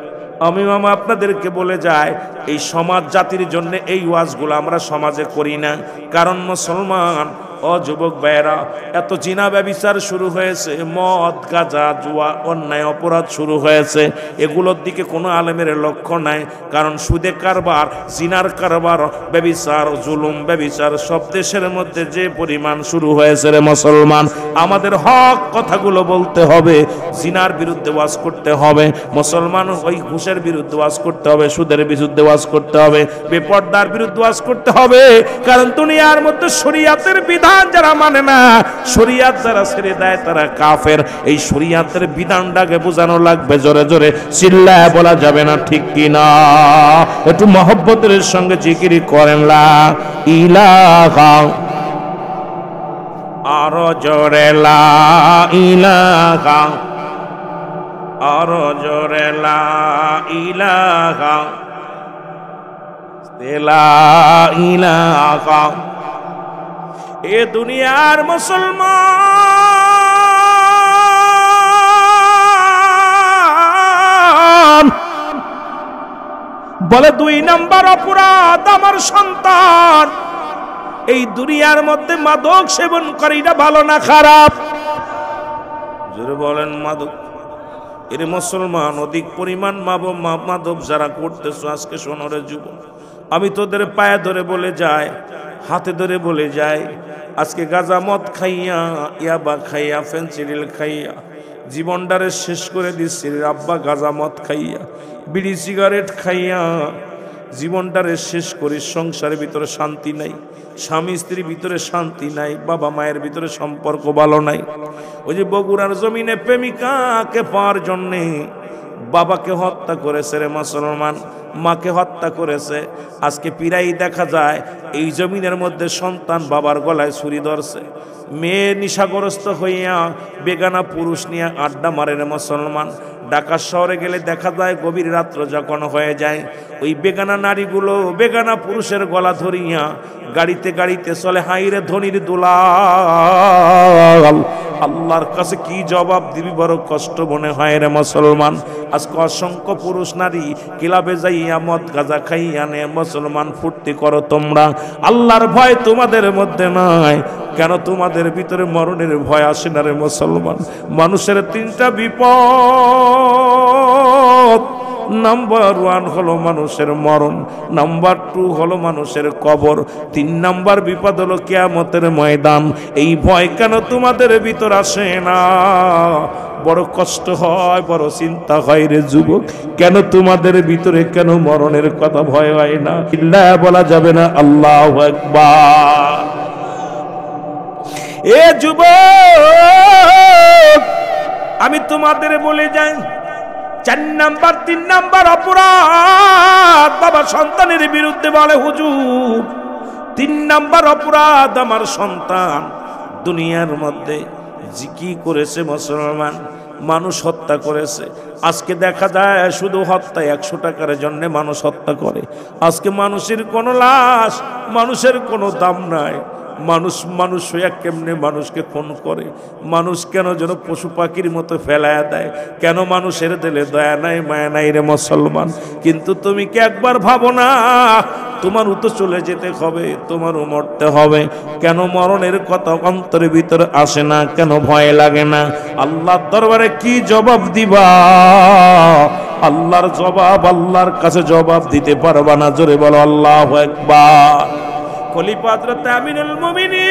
আমি মামা আপনাদেরকে বলে যাই, এই সমাজ জাতির জন্য এই ওয়াজগুলো আমরা সমাজে করি না। কারণ মুসলমান ও যুবক ভাইয়েরা, এত জিনা ব্যভিচার শুরু হয়েছে, মদ গাঁজা জুয়া অন্যায় অপরাধ শুরু হয়েছে, এগুলোর দিকে কোনো আলেমের লক্ষ্য নাই। কারণ সুদে কারবার, জিনার কারবার, ব্যভিচার, জুলুম ব্যভিচার সব দেশের মধ্যে যে পরিমাণ শুরু হয়েছে রে মুসলমান, আমাদের হক কথাগুলো বলতে হবে। জিনার বিরুদ্ধে ওয়াজ করতে হবে মুসলমান, ওই ঘুষের বিরুদ্ধে ওয়াজ করতে হবে, সুদের বিরুদ্ধে ওয়াজ করতে হবে, বেপরদার বিরুদ্ধে ওয়াজ করতে হবে। কারণ দুনিয়ার মধ্যে শরীয়তের বিধান যারা মানে না, শরীয়ত যারা ছেড়ে দেয় তারা কাফের। এই শরীয়তের বিধানটাকে বোঝানো লাগবে, জোরে জোরে চিল্লায় বলা যাবে না, ঠিক কি না? একটু মহব্বতের সঙ্গে জিকির করেন লা ইলাহা, আরো জোরে লা ইলাহা, আরো জোরে লা ইলাহা, লা ইলাহা। এ দুনিয়ার মুসলমান বলে 2 নাম্বার অপরাধ আমার সন্তান এই দুনিয়ার মধ্যে মাদক সেবন করে, এটা ভালো না খারাপ? জোরে বলেন মাদক। এর মুসলমান অধিক পরিমাণ মাদক যারা করতেছ, আজকে শোনরে যুবক, আমি তোদের পায়ে ধরে বলে যাই, হাতে ধরে বলে যাই, আজকে গাঁজা মদ খাইয়া, ইয়াবা খাইয়া, ফেন্সিডিল খাইয়া জীবনটারে শেষ করে দিচ্ছি। আব্বা গাঁজা মদ খাইয়া, বিড়ি সিগারেট খাইয়া জীবনটারে শেষ করি। সংসারের ভিতরে শান্তি নাই, স্বামী স্ত্রীর ভিতরে শান্তি নাই, বাবা মায়ের ভিতরে সম্পর্ক ভালো নাই। ওই যে বগুড়ার জমিনে প্রেমিকাকে পাওয়ার জন্যে বাবাকে হত্যা করেছে রে মুসলমান, মাকে হত্যা করেছে। আজকে পিরাই দেখা যায় এই জমিনের মধ্যে সন্তান বাবার গলায় ছুরি ধরছে, মেয়ে নিশাগ্রস্ত হইয়া বেগানা পুরুষ নিয়ে আড্ডা মারে রে মুসলমান। ঢাকা শহরে গেলে দেখা যায় গভীর রাত্র যখন হয়ে যায়, ওই বেগানা নারীগুলো বেগানা পুরুষের গলা ধরিয়া গাড়িতে গাড়িতে চলে। হাইরে ধনির দুলাল, আল্লাহর কাছে কি জবাব দিবি, বড় কষ্ট মনে হয় রে মুসলমান। আজকে অসংখ্য পুরুষ নারী ক্লাবে যাইয়া মদ গাঁজা খাইয়া নে মুসলমান, ফুর্তি করো তোমরা। আল্লাহর ভয় তোমাদের মধ্যে নাই কেন? তোমাদের ভিতরে মরণের ভয় আসে না রে মুসলমান। মানুষের 3টা বিপদ, নাম্বার 1 হলো মানুষের মরণ, নাম্বার 2 হলো মানুষের কবর, 3 নাম্বার বিপদ হলো কিয়ামতের ময়দান। এই ভয় কেন তোমাদের ভিতর আসে না? বড় কষ্ট হয়, বড় চিন্তা হয় রে যুবক, কেন তোমাদের ভিতরে কেন মরণের কথা ভয় হয় না? ইল্লা বলা যাবে না, আল্লাহু আকবার। এ যুবক, আমি তোমাদের বলে যাই, 4 নাম্বার 3 নাম্বার অপরাধ বাবা সন্তানের বিরুদ্ধে বলে হুজুর, 3 নাম্বার অপরাধ আমার সন্তান দুনিয়ার মধ্যে কি করেছে মুসলমান? মানুষ হত্যা করেছে। আজকে দেখা যায় শুধু হত্যা 100 টাকার জন্য মানুষ হত্যা করে। আজকে মানুষের কোনো লাশ, মানুষের কোনো দাম নাই। মানুষ হইয়া কেমনে মানুষকে খুন করে? মানুষ কেন যেন পশু পাখির মতো ফেলায়া দেয়? কেন মানুষের দিলে দয়া নাই, মায়া নাই রে মুসলমান? কিন্তু তুমি কি একবার ভাবো না তোমারও তো চলে যেতে হবে, তোমারও মরতে হবে? কেন মরণের কথা অন্তরের ভিতরে আসে না? কেন ভয় লাগে না? আল্লাহর দরবারে কি জবাব দিবা? আল্লাহর জবাব, আল্লাহর কাছে জবাব দিতে পারবা না। জোরে বলো আল্লাহু আকবার। খলিফা হযরত আমিরুল মুমিনিন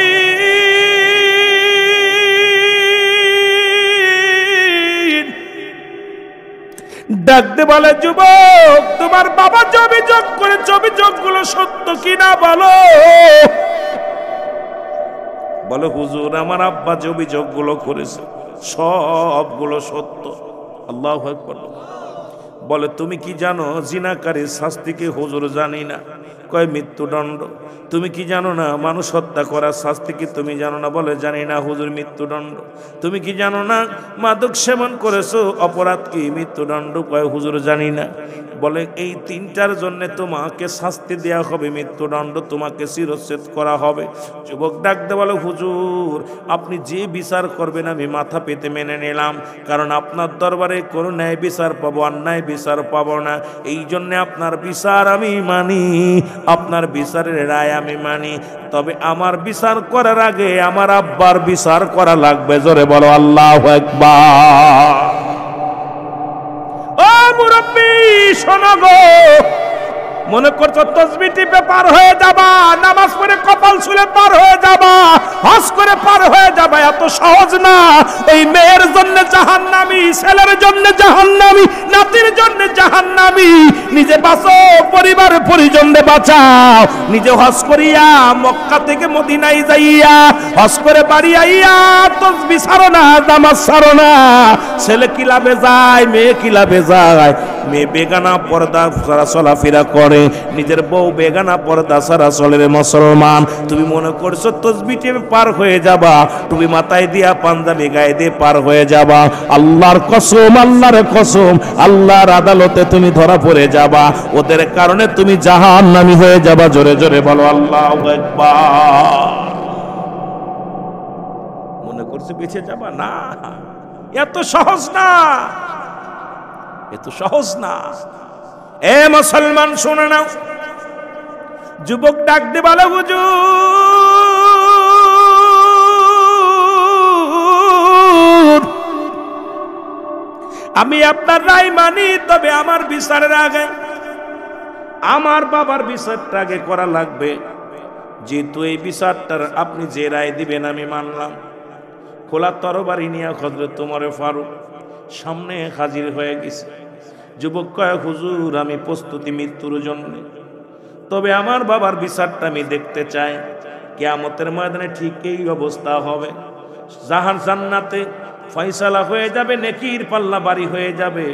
ডাকতে বলে, যুবক তোমার বাবা যে অভিযোগ করেছে অভিযোগগুলো সত্য কিনা বলো। বলে হুজুর আমার আব্বা যে অভিযোগগুলো করেছে সবগুলো সত্য। আল্লাহু আকবার। বলে তুমি কি জানো জিনাকারীর শাস্তি কি? হুজুর জানি না। কয় মৃত্যুদণ্ড। তুমি কি জানো না মানুষ হত্যা করার শাস্তি কি? তুমি জানো না। বলে জানি না হুজুর, মৃত্যুদণ্ড। তুমি কি জানো না মাদক সেবন করেছো অপরাধ কি? মৃত্যুদণ্ড। কয় হুজুর জানি না। বলে এই তিনটার জন্য তোমাকে শাস্তি দেওয়া হবে, মৃত্যুদণ্ড, তোমাকে শিরচ্ছেদ করা হবে। যুবক ডাকতে বলে, হুজুর আপনি যে বিচার করবেন আমি মাথা পেতে মেনে নিলাম, কারণ আপনার দরবারে কোনো ন্যায় বিচার পাবো, অন্যায় বিচার পাবো না। এই জন্য আপনার বিচার আমি মানি, আপনার বিচারের রায় আমি মানি। তবে আমার বিচার করার আগে আমার আব্বার বিচার করা লাগবে। জোরে বলো আল্লাহু আকবার। ও মুরব্বি শোনো গো, মনে করছো তাসবিহ টিপে পার হয়ে যাবা, নামাজ পড়ে কপাল ছুঁলে পার হয়ে যাবা, হজ করে পার হয়ে যাবা, এত সহজ না। এই মেয়ের জন্য জাহান্নামী, ছেলের জন্য জাহান্নামী, নাতির জন্য জাহান্নামী। নিজে বাঁচো, পরিবার পরিজনকে বাঁচাও। নিজে হজ করিয়া মক্কা থেকে মদিনায় যাইয়া হজ করে বাড়ি আইয়া তাসবিহ ছাড়ো না, নামাজ ছাড়ো না। ছেলে কি লাভে যায়, মেয়ে কি লাভে যায়? মেয়ে বেগানা পর্দা ছাড়া চলাফেরা করে, নিজের বউ বেগানা পর্দা ছাড়া চলে। রে মুসলমান, তুমি মনে করছো তাসবিহ টিপে পার হয়ে যাবা, তুমি মাথায় দিয়া পাঞ্জাবি গায়ে দিয়ে পার হয়ে যাবা। আল্লাহর কসম, আল্লাহর কসম, আল্লাহর আদালতে তুমি ধরা পড়ে যাবা। ওদের কারণে তুমি জাহান্নামী হয়ে যাবা। জোরে জোরে বলো আল্লাহু আকবার। মনে করছো বেঁচে যাবা? না, এত সহজ না, এত সহজ না। এ মুসলমান শুনে নাও। যুবক ডাক দে বলে, হুজুর আমি আপনার রায় মানি, তবে আমার বিচারের আগে আমার বাবার বিচারটা আগে করা লাগবে। যেহেতু এই বিচারটার আপনি যে রায় দিবেন আমি মানলাম। খোলা তরবারি নিয়ে হযরত ওমর ফারুক সামনে হাজির হয়ে গেছে। যুবক কয়, হুজুর আমি প্রস্তুতি মৃত্যুর জন্য, তবে আমার বাবার বিচারটা আমি দেখতে চাই। কিয়ামতের ময়দানে ঠিক এই অবস্থা হবে, জান্নাতে ফয়সালা হয়ে যাবে, নেকির পাল্লা বাড়ি হয়ে যাবে।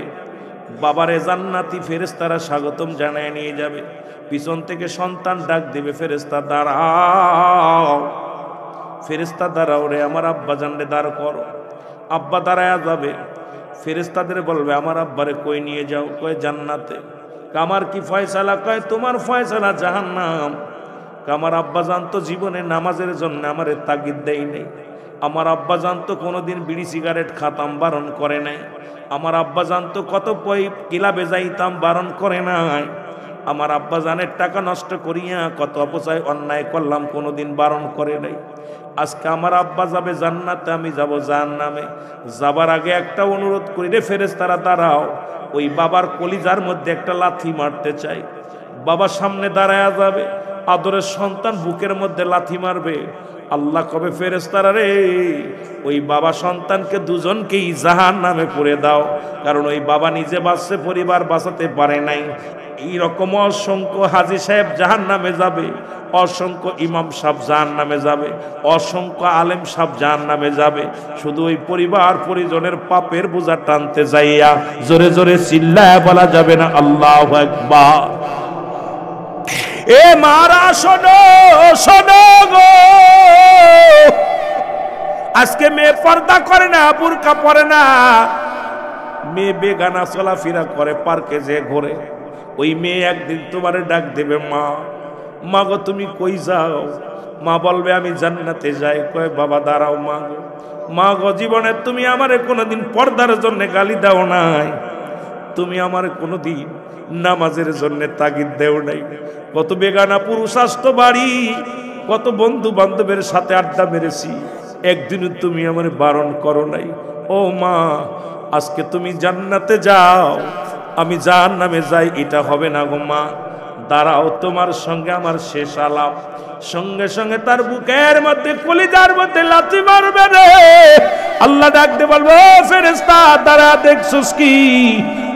বাবারে জান্নাতি ফেরেশতারা স্বাগতম জানায় নিয়ে যাবে। পিছন থেকে সন্তান ডাক দিবে, ফেরেশতা দাঁড়াও, ফেরেশতা দাঁড়াও রে, আমার আব্বা জানরে দাঁড় করো। আব্বা দাঁড়ায়া যাবে, ফেরেশতাদের বলবে আমার আব্বারে কই নিয়ে যাও? কয় জান্নাতে। আমার কি ফয়সালা? কয় তোমার ফয়সালা জাহান্নাম। আমার আব্বা জানতো জীবনে নামাজের জন্য আমারে তাগিদ দেয় নেই। আমার আব্বা জানতো কোনোদিন বিড়ি সিগারেট খাতাম, বারণ করে নাই। আমার আব্বা জানতো কত ক্লাবে যাইতাম, বারণ করে নাই। আমার আব্বা জানের টাকা নষ্ট করিয়া কত অপচয় অন্যায় করলাম, কোনোদিন বারণ করে নাই। আজকে আমার আব্বা যাবে জান্নাতে, আমি যাব জাহান্নামে। যাবার আগে একটা অনুরোধ করি রে ফেরেশতারা, দাঁড়াও। ওই বাবার কলিজার মধ্যে একটা লাথি মারতে চাই। বাবার সামনে দাঁড়ায়া যাবে, আদরের সন্তান বুকের মধ্যে লাথি মারবে। আল্লাহ কবে, ফেরেশতারা রে ওই বাবা সন্তানকে দুজনকেই জাহান্নামে পুরে দাও, কারণ ওই বাবা নিজে বাঁচছে, পরিবার বাঁচাতে পারে নাই। এইরকম অসংখ্য হাজী সাহেব জাহান্নামে যাবে, অসংখ্য ইমাম সাহেব জাহান্নামে যাবে, অসংখ্য আলেম সাহেব জাহান্নামে যাবে। শুধু ওই পরিবার পরিজনের পাপের বোঝা টানতে যাইয়া জোরে জোরে চিল্লায় বলা যাবে না আল্লাহু আকবার। এ মারা শোনো, শোনো গো, আজকে মেয়ে পর্দা করে না, বুরকা পরে না, মেয়ে বেগানা চলাফেরা করে, পার্কে যে ঘোরে, ওই মেয়ে একদিন তোমারে ডাক দেবে, মা, মা গো তুমি কই যাও? মা বলবে আমি জান্নাতে যাই। কয় বাবা দাঁড়াও মা গো, মা গো জীবনে তুমি আমারে কোনোদিন পর্দার জন্য গালি দাও নাই, তুমি আমারে কোনোদিন নামাজের জন্য তাগিদ দেও নাই। কত বেগানা পুরুষ আসতো বাড়ি, কত বন্ধু বান্ধবের সাথে আড্ডা মেরেছি, একদিনও তুমি আমারে বারণ করো নাই। ও মা, আজকে তুমি জান্নাতে যাও, আমি জাহান্নামে যাই, এটা হবে না গো মা, দাঁড়াও তোমার সঙ্গে আমার শেষ আলাপ। সঙ্গে সঙ্গে তার বুকের মধ্যে কলিজার মধ্যে লাথি মারবে রে। আল্লাহ ডাকতে বলবো, ফেরেশতা দাঁড়া, দেখছস কি?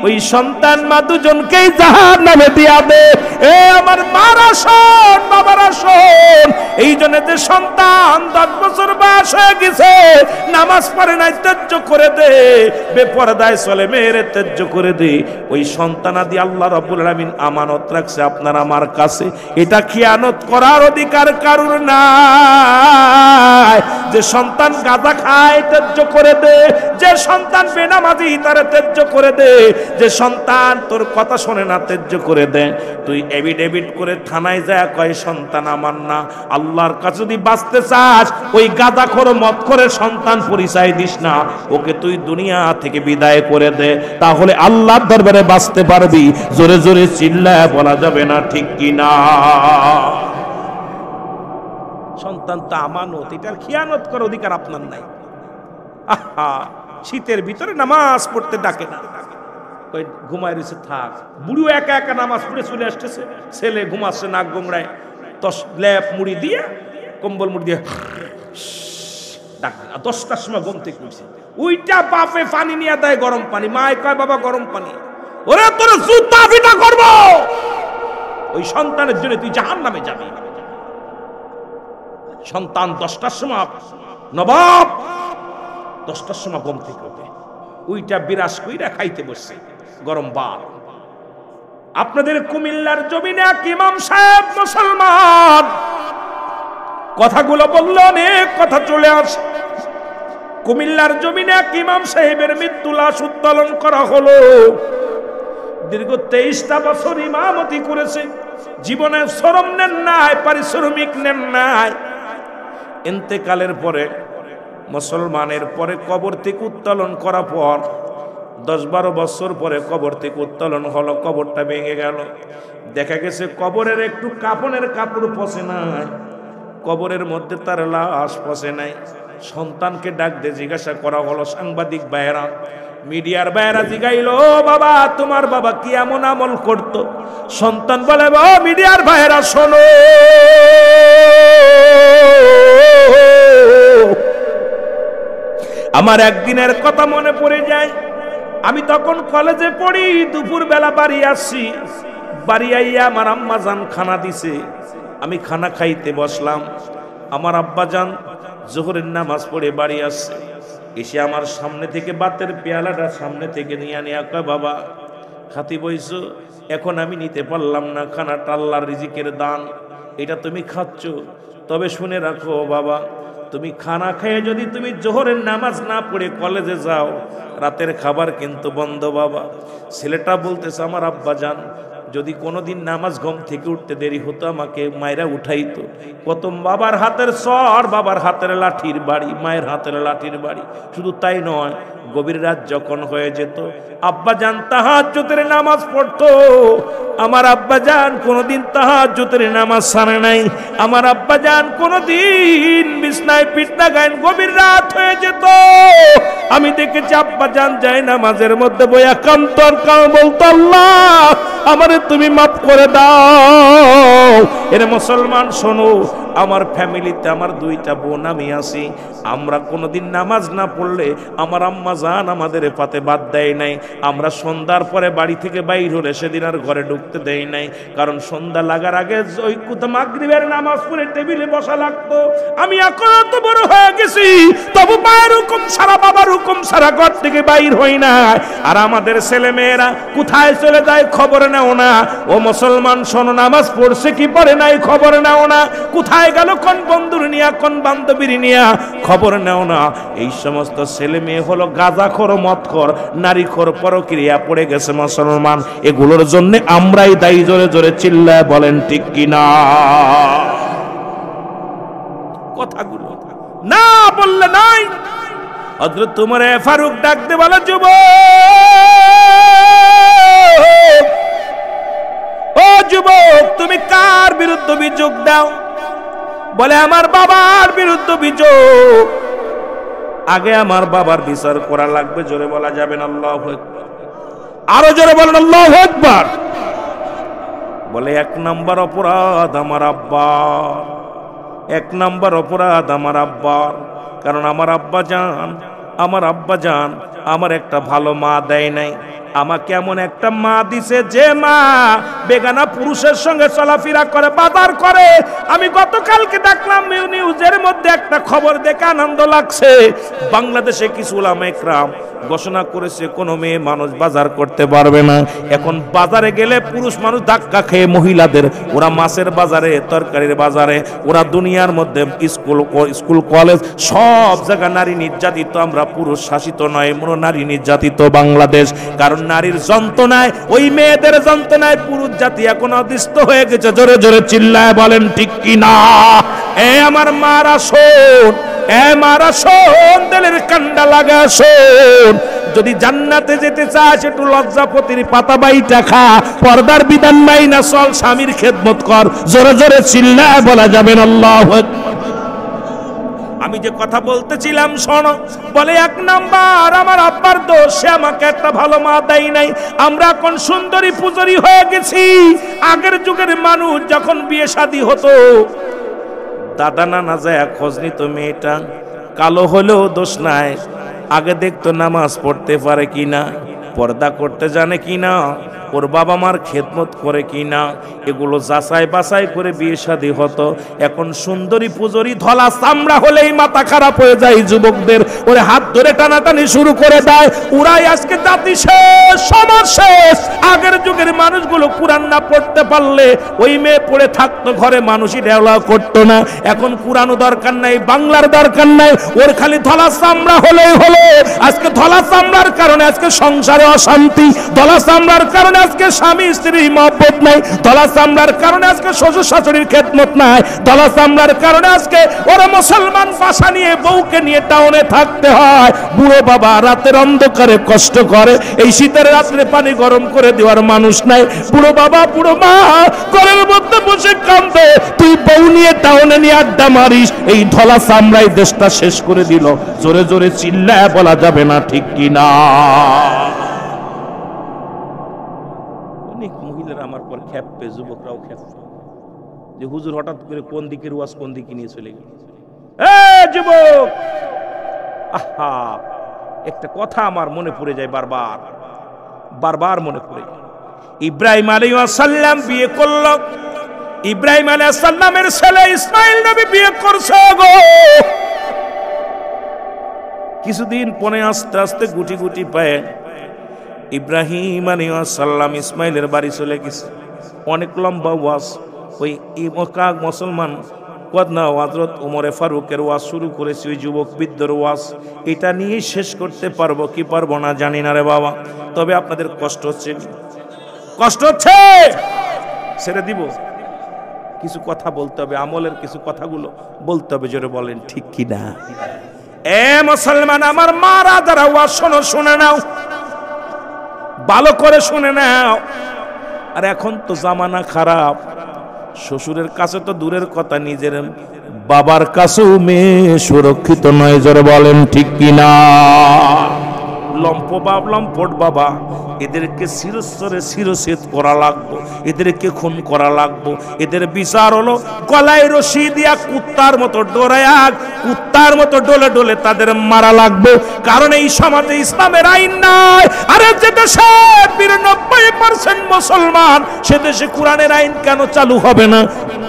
ওই সন্তান মা দুজনকেই জাহান্নামে দিয়া দে। এ আমার মারা শোন, বাবারা শোন, এই জন্য যে সন্তান 10 বছর বয়স হয়ে গেছে, নামাজ পড়ে নাই, ত্যায্য করে দে, বেপরদায় চলে মেয়েরে ত্যায্য করে দে। ওই সন্তানাদি আল্লাহ রাব্বুল আলামিন আমানত রাখছে আপনার আমার কাছে, এটা খিয়ানত করার অধিকার কারুর নাই। যে সন্তান গাঁজা খায় ত্যায্য করে দে, যে সন্তান বেনামাজি তারে ত্যায্য করে দে, যে সন্তান তোর কথা শোনে না ত্যায্য করে দে। তুই এভিডেভিট করে থানায় যায় কয় সন্তান আমার না। আল্লাহর কাছে যদি বাঁচতে চাস, ওই গাঁজাখোর মদখোরের সন্তান পরিচয় দিস না, ওকে তুই দুনিয়া থেকে বিদায় করে দে, তাহলে আল্লাহর দরবারে বাঁচতে পারবি। জোরে জোরে চিল্লায় বলা যাবে না, ঠিক কিনা? সন্তান তো আমানত, এটার খিয়ানত করার অধিকার আপনার নাই। আহা, শীতের ভিতরে নামাজ পড়তে ডাকে না, ঘুমায় রয়েছে, থাক। বুড়িও একা একা নামাজ পড়ে চলে আসতেছে, ছেলে ঘুমাচ্ছে নাক গোমড়ায়, লেপ মুড়ি দিয়ে, কম্বল মুড়ি দিয়ে ডাক। 10টার সময় ঘুম থেকে উঠছে, ওইটা বাপে পানি নিয়ে দেয়, গরম পানি। মায় কয় বাবা গরম পানি, ওরে তোর জুতা ফিটা করবো। ওই সন্তানের জন্য তুই জাহান্নামে যাবি। সন্তান 10টার সময়, নবাব 10টার সময় ঘুম থেকে ওঠে, ওইটা বিরাজ কইরা খাইতে বসছে গরম ভাত। আপনাদের কুমিল্লার জমিনে এক ইমাম সাহেব মুসলমান, কথাগুলো বললে অনেক কথা চলে আসে। কুমিল্লার জমিনে এক ইমাম সাহেবের মৃত্যু লাশ উত্তোলন করা হলো। দীর্ঘ 23টা বছর ইমামতি করেছে, জীবনে শ্রম নেন নাই, পারিশ্রমিক নেন নাই। ইন্তেকালের পরে, মুসলমানের পরে কবর থেকে উত্তোলন করা পর 10-12 বছর পরে কবর থেকে উত্তোলন হলো, কবরটা ভেঙে গেল। দেখা গেছে কবরের একটু কাফনের কাপড় পচে নাই, কবরের মধ্যে তার লাশ পচে নাই। সন্তানকে ডাক দিয়ে জিজ্ঞাসা করা হলো, সাংবাদিক ভাইয়েরা, মিডিয়ার ভাইয়েরা জিগাইল, ও বাবা তোমার বাবা কি এমন আমল করতো? সন্তান বলে, ও মিডিয়ার ভাইয়েরা শোনো, আমার একদিনের কথা মনে পড়ে যায়। আমি তখন কলেজে পড়ি, দুপুর বেলা বাড়ি আসছি, বাড়ি আইয়া আমার আম্মা জান খানা দিছে, আমি খানা খাইতে বসলাম। আমার আব্বা জান জোহরের নামাজ পড়ে বাড়ি আসছে, এসে আমার সামনে থেকে বাতের পেয়ালাটা সামনে থেকে নিয়ে নিয়ে কয়, বাবা খাতি বইছো, এখন আমি নিতে পারলাম না, খানাটা আল্লাহর রিজিকের দান, এটা তুমি খাচ্ছ। তবে শুনে রাখো বাবা, তুমি খানা খেয়ে যদি তুমি জোহরের নামাজ না পড়ে কলেজে যাও, রাতের খাবার কিন্তু বন্ধ বাবা। ছেলেটা বলতেছে, আমার আব্বা জান যদি কোনোদিন নামাজ ঘুম থেকে উঠতে দেরি হতো, আমাকে মায়েরা উঠাইতো। কত বাবার হাতের চর, বাবার হাতের লাঠির বাড়ি, মায়ের হাতের লাঠির বাড়ি। শুধু তাই নয়, গভীর রাত যখন হয়ে যেত, আব্বা জান তাহাজ্জুদের নামাজ পড়তো। আমার আব্বা জান কোনোদিন তাহাজ্জুদের নামাজ ছাড়ে নাই। আমার আব্বা জান কোনোদিন বিছনায় পিঠ লাগায়, গভীর রাত হয়ে যেত, আমি দেখেছি আব্বা জান যায় নামাজের মধ্যে বইয়া কান্তর কাম বলতো, আল্লাহ আমারে তুমি মাফ করে দাও। এর মুসলমান শোনো, আমার ফ্যামিলিতে আমার 2টা বোন আমি আছি, আমরা কোনোদিন নামাজ না পড়লে আমার আম্মা জান আমাদের পাতে বাদ দেয় নাই। আমরা সন্ধ্যার পরে বাড়ি থেকে বাইর হলে সেদিন আর ঘরে ঢুকতে দেয় নাই, কারণ সন্ধ্যা লাগার আগে ওই কোথা মাগরিবের নামাজ পড়ে টেবিলে বসা লাগতো। আমি এখন এত বড় হয়ে গেছি, তবু মায়ের হুকুম সারা, বাবার হুকুম সারা ঘর থেকে বাইর হই না। আর আমাদের ছেলে মেয়েরা কোথায় চলে যায় খবর নেও না। ও মুসলমান শোনো, নামাজ পড়ছে কি পড়ে নাই খবর নেও না, কোথায় কোথায় গেল, কোন বন্ধুর নিয়া, কোন বান্ধবীর নিয়া, খবর নেও না। এই সমস্ত ছেলে মেয়ে হলো গাঁজাখোর, মদখোর, নারীখোর, পরক্রিয়া পড়ে গেছে মুসলমান। এগুলোর জন্য আমরাই দায়ী। জোরে জোরে চিল্লায় বলেন ঠিক কিনা? কথাগুলো না বললে নাই। হযরত ওমর ফারুক ডাকতে বলে, যুবক, ও যুবক, তুমি কার বিরুদ্ধে অভিযোগ দাও? বলে, আমার বাবার বিরুদ্ধে অভিযোগ। আগে আমার বাবার বিচার করা লাগবে। জোরে বলা যাবে না আল্লাহু আকবার? আরো জোরে বলেন আল্লাহু আকবার। বলে, এক নাম্বার অপরাধ আমার আব্বা, এক নাম্বার অপরাধ আমার আব্বার। কারণ আমার আব্বা জান আমার একটা ভালো মা দেয় নাই। আমাকে এমন একটা মা দিছে যে মা বেগানা পুরুষের সঙ্গে চলাফেরা করে, বাজার করে। আমি গতকালকে দেখলাম নিউজের মধ্যে একটা খবর দেখে আনন্দ লাগছে। বাংলাদেশে কিছু উলামা ইকরাম ঘোষণা করেছে কোনো মেয়ে মানুষ বাজার করতে পারবে না। এখন বাজারে গেলে পুরুষ মানুষ ধাক্কা খেয়ে মহিলাদের, ওরা মাছের বাজারে, তরকারির বাজারে, ওরা দুনিয়ার মধ্যে স্কুল কলেজ সব জায়গা নারী নির্যাতিত। আমরা পুরুষ শাসিত নয়, নারী নির্যাতিত বাংলাদেশ। কারণ নারীর যন্ত্রণায়, ওই মেয়েদের যন্ত্রণায় পুরুষ জাতি এখন অতিষ্ঠ হয়ে গেছে। জোরে জোরে চিল্লায় বলেন ঠিক কিনা? এ আমার মারা শোন, এ মারা শোন, দিলের কান্ডা লাগা শোন। যদি জান্নাতে যেতে চাস একটু লজ্জাপতির পাতা বাইটা খা, পর্দার বিধান মাইনা চল, স্বামীর খেদমত কর। জোরে জোরে চিল্লায় বলা যাবেন আল্লাহু আকবার। আমি যে কথা বলতেছিলাম শোনো। বলে, এক নাম্বার আমার আব্বার দোষ, সে আমাকে একটা ভালো মা দেয় নাই। আমরা এখন সুন্দরী পূজারি হয়ে গেছি। আগের যুগের মানুষ যখন বিয়ে শাদী হতো, দাদা নানা যায় খোঁজ নিত, মেয়েটা কালো হলেও দোষ নাই। আগে দেখতো নামাজ পড়তে পারে কিনা, পর্দা করতে জানে কিনা, ওর বাবা মার খেদমত করে কিনা, এগুলো যাচাই বাছাই করে বিয়ে শাদী হতো। এখন সুন্দরী পুজোরি ধলা চামড়া হলেই মাথা খারাপ হয়ে যায় যুবকদের। ওরে হাত ধরে টানাটানি শুরু করে দেয়। ওরাই আজকে জাতি শেষ, সমাজ শেষ। আগের যুগের মানুষগুলো কুরআন না পড়তে পারলে ওই মেয়ে পড়ে থাকতো ঘরে, মানুষই দেওয়া করতো না। এখন কুরআনও দরকার নাই, বাংলার দরকার নাই, ওর খালি ধলা চামড়া হলেই হলো। আজকে ধলা চামড়ার কারণে আজকে সংসারে অশান্তি, ধলা চামড়ার কারণে আজকে স্বামী স্ত্রীর মহব্বত নাই, ধলা চামড়ার কারণে আজকে শ্বশুর শাশুড়ির খেদমত নাই, ধলা চামড়ার কারণে আজকে ওরা মুসলমান ভাষা নিয়ে বউকে নিয়ে টাউনে থাকতে হয়। বুড়ো বাবা রাতের অন্ধকারে কষ্ট করে, এই শীতের রাত্রে পানি গরম করে দেওয়ার মানুষ নাই। বুড়ো বাবা বুড়ো মা ঘরের মধ্যে বসে কাঁদে, তুই বউ নিয়ে টাউনে নিয়ে আড্ডা মারিস। এই ধলা চামড়াই দেশটা শেষ করে দিল। জোরে জোরে চিল্লায় বলা যাবে না ঠিক কিনা? অনেক মহিলারা আমার পর খেপবে, যুবকরাও খেপবে যে হুজুর হঠাৎ করে কোন দিকের ওয়াজ কোন দিকে নিয়ে চলে গেল। যুবক, আহা, একটা কথা আমার মনে পড়ে যায়, বারবার বারবার মনে পড়ে যায়। ইব্রাহিম আলাইহিস সালাম বিয়ে করল, ইব্রাহিম আলাইহিস সালামের ছেলে ইসমাইল নবী বিয়ে করছে গো। কিছুদিন পরে আস্তে আস্তে গুটি গুটি পায় ইব্রাহিম আলাইহিস সালাম ইসমাইলের বাড়ি চলে গেছে। অনেক লম্বা ওয়াজ, ওই মক্কা মুসলমান কদনা হযরত ওমর ফারুকের ওয়াজ শুরু করেছে, ওই যুবক বৃদ্ধর ওয়াজ। এটা নিয়ে শেষ করতে পারবো কি পারবো না জানি না রে বাবা। তবে আপনাদের কষ্ট হচ্ছে, কষ্ট হচ্ছে, ছেড়ে দিব। কিছু কথা বলতে হবে, আমলের কিছু কথাগুলো বলতে হবে। জোরে বলেন ঠিক কিনা? এ মুসলমান আমার মারা যারা ওয়াজ শোনো, শুনে নাও, ভালো করে শুনে নাও। আর এখন তো জামানা খারাপ, শ্বশুরের কাছে তো দূরের কথা, নিজের বাবার কাছেও মেয়ে সুরক্ষিত নয়। জোরে বলেন ঠিক কিনা? লম্পট বাবা, এদেরকে শিরস্বরে শিরচ্ছেদ করা লাগবো, এদেরকে খুন করা লাগবো। এদের বিচার হলো গলায় রশি দিয়া কুত্তার মতো ডোরায়া, কুত্তার মতো ডলে ডলে তাদের মারা লাগবে। কারণ এই সমাজে ইসলামের আইন নাই। আরে যে দেশে ৯২% মুসলমান, সে দেশে কোরআনের আইন কেন চালু হবে না?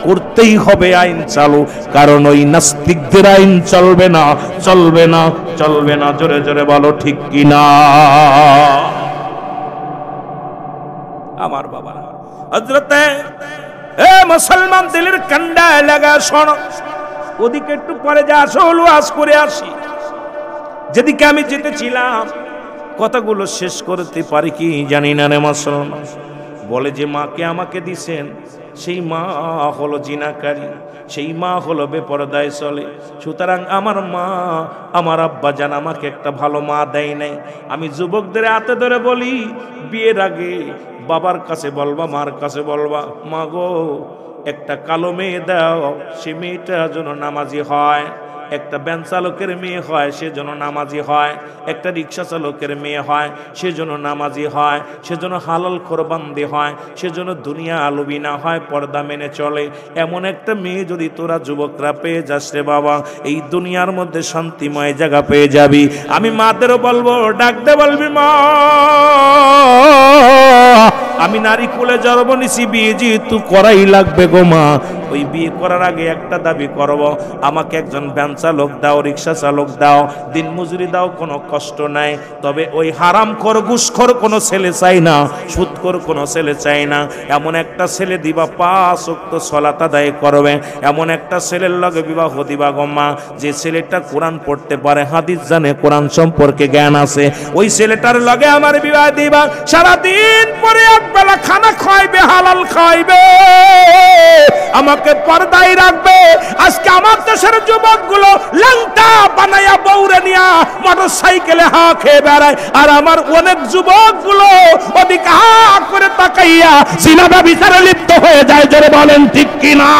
করতেই হবে আইন চালু, কারণ ওই নাস্তিকদের আইন চলবে না, চলবে না, চলবে না। জোরে জোরে বলো ঠিক কিনা? আমার বাবা হযরতে এ মুসলমান দিলের কান্ডা লাগা শোনো, ওদিকে একটু পরে যা আসল ওয়াজ করে আসি। যেদিকে আমি যেতেছিলাম কথাগুলো শেষ করতে পারি কি জানি না রে মুসলমান। বলে যে মাকে আমাকে দিছেন সেই মা হলো জিনাকারী, সেই মা হলো বেপরদায় চলে। সুতরাং আমার মা, আমার আব্বা জান আমাকে একটা ভালো মা দেয় নাই। আমি যুবকদের হাতে ধরে বলি, বিয়ের আগে বাবার কাছে বলবা, মার কাছে বলবা, মা গো একটা কালো মেয়ে দাও, সে মেয়েটা যেন নামাজি হয়। একটা ভ্যান চালকের মেয়ে হয়, সে যেন নামাজি হয়। একটা রিক্সা চালকের মেয়ে হয়, সে যেন নামাজি হয়। সে যেন হালাল কোরবান্দি হয়, সে যেন দুনিয়া আলবি না হয়, পর্দা মেনে চলে। এমন একটা মেয়ে যদি তোরা যুবকরা পেয়ে যাস রে বাবা, এই দুনিয়ার মধ্যে শান্তিময় জায়গা পেয়ে যাবি। আমি মাদেরও বলবো, ডাকতে বলবি মা আমি নারী কুলে জন্ম নিছি, বিয়ে যেহেতু করাই লাগবে গো মা। ওই বিয়ে করার আগে একটা দাবি করব, আমাকে একজন ভ্যান চালক দাও, রিক্সা চালক দাও, দিন মজুরি দাও, কোনো কষ্ট নাই। তবে ওই হারামখোর ঘুষখোর কোনো ছেলে চাই না, সুদখোর কোনো ছেলে চাই না। এমন একটা ছেলে দিবা 5 ওয়াক্ত সালাত আদায় করবে, এমন একটা ছেলের লগে বিবাহ দিবা গো মা, যে ছেলেটা কোরআন পড়তে পারে, হাদিস জানে, কোরআন সম্পর্কে জ্ঞান আছে। ওই ছেলেটার লগে আমার বিবাহ দিবা। সারাদিন পরে একবেলা খানা খাইবে, হালাল খাইবে, আমাকে পর্দায় রাখবে। আজকে আমার দেশের যুবকগুলো ল্যাংটা বানায়া বউরে নিয়া মোটর সাইকেলে হা খেয়ে বেড়ায়, আর আমার অনেক যুবকগুলো ওদিকে হা করে তাকাইয়া জিনা ব্যভিচারে লিপ্ত হয়ে যায়। জোরে বলেন ঠিক কিনা?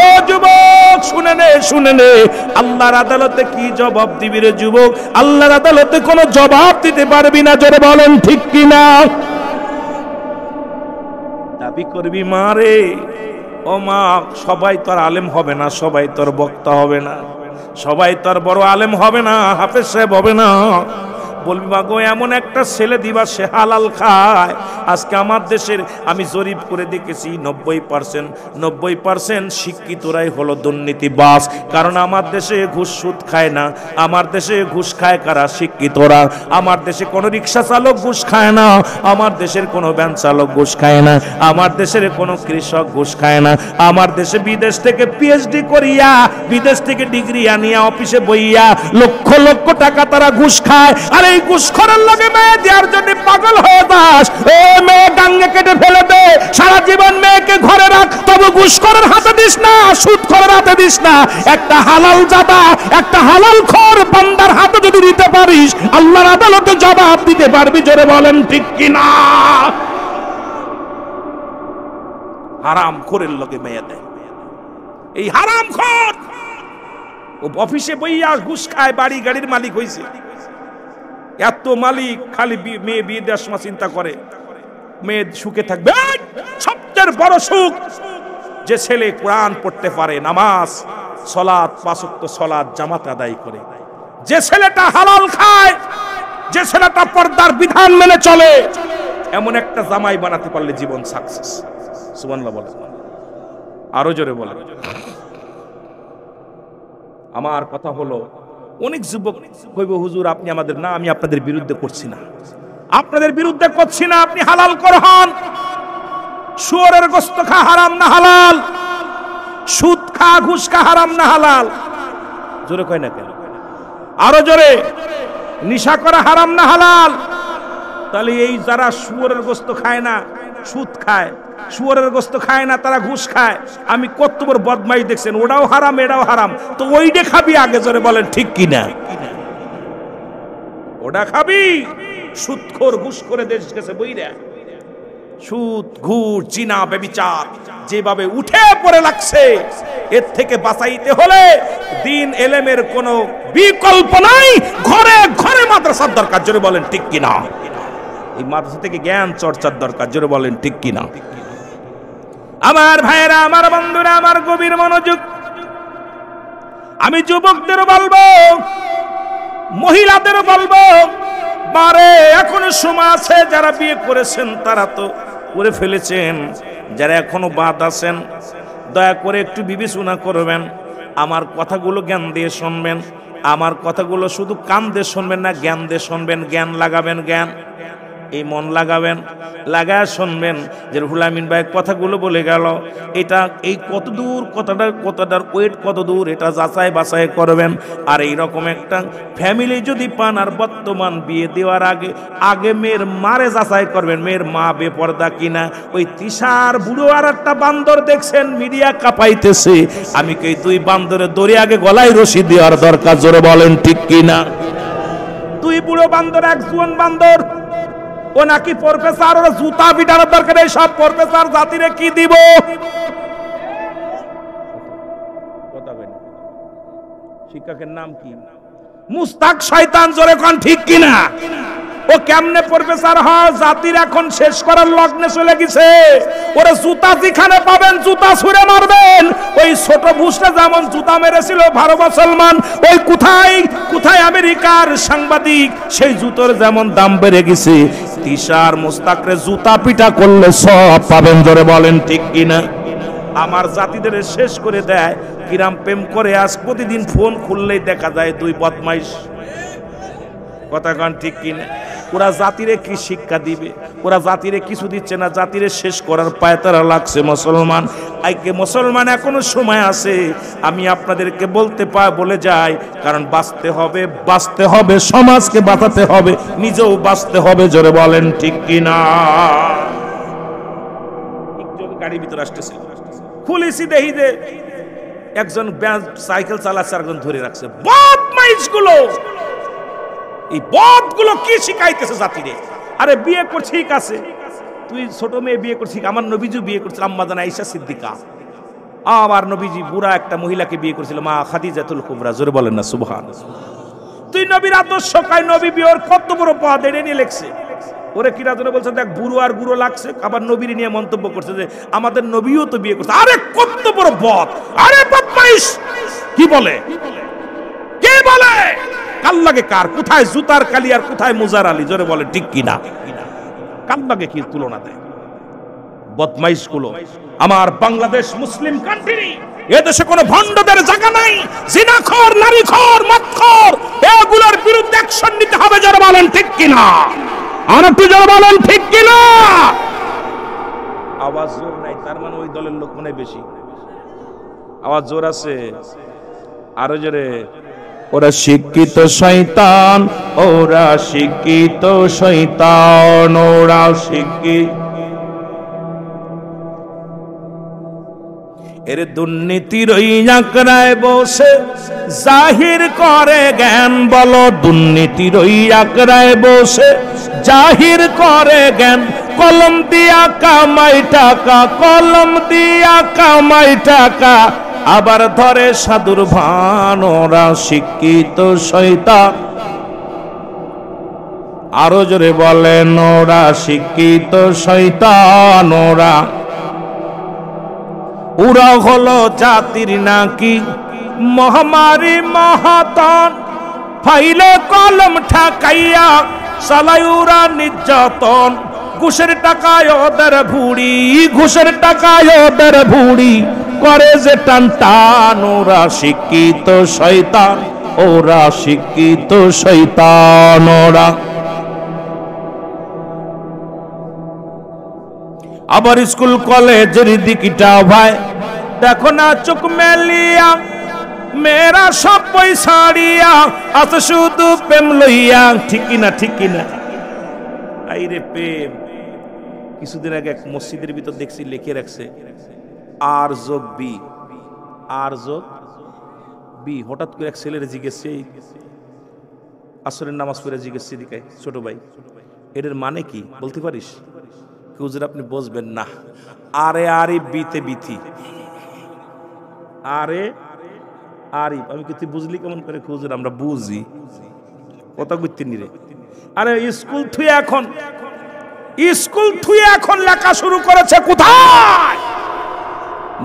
ও যুবক শুনে নে, শুনে নে, আল্লাহর আদালতে কি জবাব দিবি রে যুবক? আল্লাহর আদালতে কোনো জবাব দিতে পারবি না। জোরে বলেন ঠিক কিনা? দাবি করবি মা রে, ও মা সবাই তোর আলেম হবে না, সবাই তোর বক্তা হবে না, সবাই তোর বড় আলেম হবে না, হাফেজ সাহেব হবে না। বলবি মা গো এমন একটা ছেলে দিবা সে হালাল খায়। আজকে আমার দেশের আমি জরিপ করে দেখেছি 90% শিক্ষিতরাই হলো দুর্নীতিবাজ। কারণ আমার দেশে ঘুষ সুদ খায় না, আমার দেশে ঘুষ খায় কারা? শিক্ষিতরা। আমার দেশে কোনো রিক্সা চালক ঘুষ খায় না, আমার দেশের কোনো ভ্যান চালক ঘুষ খায় না, আমার দেশের কোনো কৃষক ঘুষ খায় না। আমার দেশে বিদেশ থেকে পিএইচডি করিয়া, বিদেশ থেকে ডিগ্রি আনিয়া অফিসে বইয়া লক্ষ লক্ষ টাকা তারা ঘুষ খায়। আর এই ঘুষখোরের লগে মেয়ে দেওয়ার জন্য পাগল হয়ে যাস। ও মেয়ে গাঙ্গে কেটে ফেলে দে, সারা জীবন মেয়েকে ঘরে রাখ, তবে ঘুষখোরের হাতে দিস না, সুদখোরের হাতে দিস না। একটা হালাল জাদা, একটা হালাল খোর বান্দার হাতে যদি দিতে পারিস, আল্লাহর আদালতে জবাব দিতে পারবি। জোরে বলেন ঠিক কিনা? হারাম খোরের লগে মেয়ে দেয়, এই হারাম খোর ও অফিসে বইয়া ঘুষ খায়, বাড়ি গাড়ির মালিক হইছে। এত মালিক খালি মেয়ে বিয়ে দেওয়ার সময় চিন্তা করে মেয়ে সুখে থাকবে। সবচেয়ে বড় সুখ যে ছেলে কোরআন পড়তে পারে, নামাজ সালাত 5 ওয়াক্ত সালাত জামাত আদায় করে, যে ছেলেটা হালাল খায়, যে ছেলেটা পর্দার বিধান মেনে চলে, এমন একটা জামাই বানাতে পারলে জীবন সাকসেস। সুবহানাল্লাহ বলেন, আরো জোরে বলেন। আমার কথা হলো, অনেক যুবক কইব হুজুর আপনি আমাদের না, আমি আপনাদের বিরুদ্ধে করছি না, আপনাদের বিরুদ্ধে করছি না, আপনি হালাল কর হন। শুয়োরের গোশত খা হারাম না হালাল? সুদ খা, ঘুষ খা হারাম না হালাল? জোরে কয় না কেন? আরো জোরে। নিশা করা হারাম না হালাল? তাহলে এই যারা শুয়োরের গোশত খায় না, সুদ খায়, শুয়োরের গোশত খায় না, তারা ঘুষ খায়, আমি কত বড় বদমাইশ দেখছেন, ওটাও হারাম এটাও হারাম, তো ওইটা খাবি আগে। জোরে বলেন ঠিক কিনা? ওটা খাবি? সুদখোর ঘুষ করে দেশ গেছে বইরা, সুদ ঘুষ জিনা ব্যভিচার যেভাবে উঠে পড়ে লাগছে, এর থেকে বাঁচাইতে হলে দিন এলেমের কোনো বিকল্প নাই, ঘরে ঘরে মাদ্রাসার দরকার। জোরে বলেন ঠিক কিনা? এই মাদ্রাসা থেকে জ্ঞান চর্চার দরকার। জোরে বলেন ঠিক কিনা? আমার ভাইয়েরা, আমার বন্ধুরা, আমার গভীর মনোযোগ। আমি যুবকদেরও বলবো, মহিলাদেরও বলবো, মারে এখনো সময় আছে। যারা বিয়ে করেছেন তারা তো করে ফেলেছেন, যারা এখনো বাদ আছেন দয়া করে একটু বিবেচনা করবেন। আমার কথাগুলো জ্ঞান দিয়ে শুনবেন, আমার কথাগুলো শুধু কান দিয়ে শুনবেন না, জ্ঞান দিয়ে শুনবেন, জ্ঞান লাগাবেন। জ্ঞান এই মন লাগাবেন, লাগায় শুনবেন যে রুহুল আমিন ভাই কথাগুলো বলে গেল, এটা এই কত দূর কথাটার ওয়েট কত দূর, এটা যাচাই বাছাই করবেন। আর এইরকম একটা ফ্যামিলি যদি পান, আর বর্তমান বিয়ে দেওয়ার আগে মেয়ের মারে যাচাই করবেন, মেয়ের মা বেপর্দা কিনা। ওই তিশার বুড়ো আর একটা বান্দর দেখছেন মিডিয়া কাঁপাইতেছে, আমি কি দুই বান্দরের দড়ি আগে গলায় রশি দেওয়ার দরকার? জোরে বলেন ঠিক কিনা? দুই বুড়ো বান্দর, এক জুয়ান বান্দর, ও নাকি প্রফেসর, ওর জুতা পিটানোর দরকার। এই সব প্রফেসর জাতিরে কি দিব? শিক্ষকের নাম কি? মুস্তাক শয়তান। জোরে কোন ঠিক কিনা? ও কেমনে প্রফেসর হয়? জাতির এখন শেষ করার লগ্নে চলে গেছে। ওরে জুতা যেখানে পাবেন জুতা ছুঁড়ে মারবেন। ওই ছোট বুশরা যেমন জুতা মেরেছিল 12 মুসলমান, ওই কোথায় আমেরিকার সাংবাদিক, সেই জুতোর যেমন দাম বেড়ে গেছে। তিশার মুস্তাকরে জুতা পিটা করলে সব পাবেন। জোরে বলেন ঠিক কিনা? আমার জাতিদের শেষ করে দেয়। কিরাম প্রেম করে আজ প্রতিদিন ফোন খুললেই দেখা যায় দুই বদমাইশ। কথা কন ঠিক কিনা? ওরা জাতিরে কি শিক্ষা দিবে? ওরা জাতিরে কিছু দিচ্ছে না, জাতিরে শেষ করার পায়তারা লাগছে মুসলমান। আইকে মুসলমান এখনো সময় আছে। আমি আপনাদেরকে বলে যাই, কারণ বাঁচতে হবে, সমাজকে বাঁচাতে হবে, নিজেও বাঁচতে হবে। জোরে বলেন ঠিক কিনা? একজন গাড়ির ভিতরে আসতেছে, খুলেছি দেখি যে একজন সাইকেল চালাচ্ছে, একজন ধরে রাখছে। বদমাইশগুলো, এই বদগুলো কি শিখাইতেছে জাতিরে? আরে বিয়ে করছিস, ঠিক আছে, তুই ছোট মেয়ে বিয়ে করছিস, আমার নবীজি বিয়ে করছিল আম্মা জান আয়েশা সিদ্দিকা। আমার নবীজি বুড়া একটা মহিলাকে বিয়ে করেছিল, মা খাদিজাতুল কুবরা। জোরে বলেন না সুবহানাল্লাহ। তুই নবীর আদর্শ কায়, নবী বিয়ের কত বড় পদ এনে নিয়ে লেখছে। ওরে কিরা জন্য বলছে, দেখ বুড়ো আর গুড়ো লাগছে। আবার নবীর নিয়ে মন্তব্য করছে যে আমাদের নবীও তো বিয়ে করছে। আরে কত বড় বদ! আরে বদমাইশ! কি বলে, কে বলে? কাল লাগে কার? কোথায় জুতার কালি আর কোথায় মুজার আলী? জোরে বলে ঠিক কিনা? কাল লাগে কি তুলনা দেয় বদমাইশ গুলো। আমার বাংলাদেশ মুসলিম কান্ট্রি, এদেশে কোনো ভণ্ডদের জায়গা নাই। জিনাখোর, নারীখোর, মদখোর, এগুলোর বিরুদ্ধে অ্যাকশন নিতে হবে। জোরে বলেন ঠিক কিনা? আর একটু জোরে বলেন ঠিক কিনা? আওয়াজ জোর নাই, তার মানে ওই দলের লোক মনে বেশি। আওয়াজ জোর আছে, আরো জোরে। ওরা শিক্ষিত শয়তান, ওরা শিক্ষিত শয়তান, ওরা শিক্ষিত। এর দুর্নীতির ওই আঁকড়ায় বসে জাহির করে জ্ঞান। বলো, দুর্নীতির ওই আঁকড়ায় বসে জাহির করে জ্ঞান। কলম দিয়া কামাই টাকা, কলম দিয়া কামাই টাকা, আবার ধরে সাধুর ভান। ওরা শিক্ষিত শয়তান। আরো জোরে বলেন, ওরা শিক্ষিত শয়তান। ওরা হলো জাতির নাকি মহামারী মহাতন। ফাইলে কলম ঠাকাইয়া চালাই ওরা নির্যাতন। ঘুষের টাকায় ওদের ভুড়ি, ঘুষের টাকায় ওদের ভুড়ি করে যে টান টান। ওরা শিক্ষিত শয়তান, ওরা শিক্ষিত শয়তান। ওরা আবার স্কুল কলেজের দিকটা ভাই দেখো না চোখ মেলিয়া, মেয়েরা সব পয়সাড়িয়া আছে শুধু প্রেম লইয়া। ঠিক কিনা? ঠিক কিনা? আইরে প্রেম। কিছুদিন আগে এক মসজিদের ভিতর দেখছি লিখে রাখছে আর যোগ বি, আর যোগ বি। হঠাৎ করে এক ছেলের জিজ্ঞেস, আসরের নামাজ পড়ে জিজ্ঞেস দিকায়, ছোট ভাই এটার মানে কি বলতে পারিস? হুজুর আপনি বুঝবেন না। আরে আরিফ বিতে বিথি, আরে আরিফ। আমি কি তুই বুঝলি কেমন করে? হুজুর আমরা বুঝি, কথা কইতে নি রে। আরে স্কুল থুয়ে এখন লেখা শুরু করেছে কোথায়?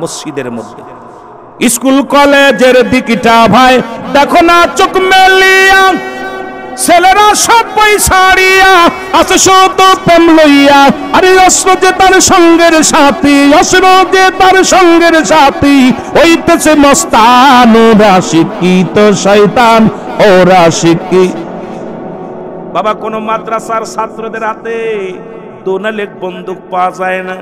মসজিদের মধ্যে। স্কুল কলেজের দিকটা ভাই দেখো না চোখ মেলিয়া, ছেলেরা সব পয়সাড়িয়া আছে শুধু প্রেম লইয়া। আরে অস্ত্র যে তার সঙ্গের সাথী, অস্ত্র যে তার সঙ্গের সাথী, হইতেছে মস্তান। ওরা শিক্ষিত শয়তান, ওরা শিক্ষিত। বাবা কোনো মাদ্রাসার ছাত্রদের হাতে দোনালেক বন্দুক পাওয়া যায় না,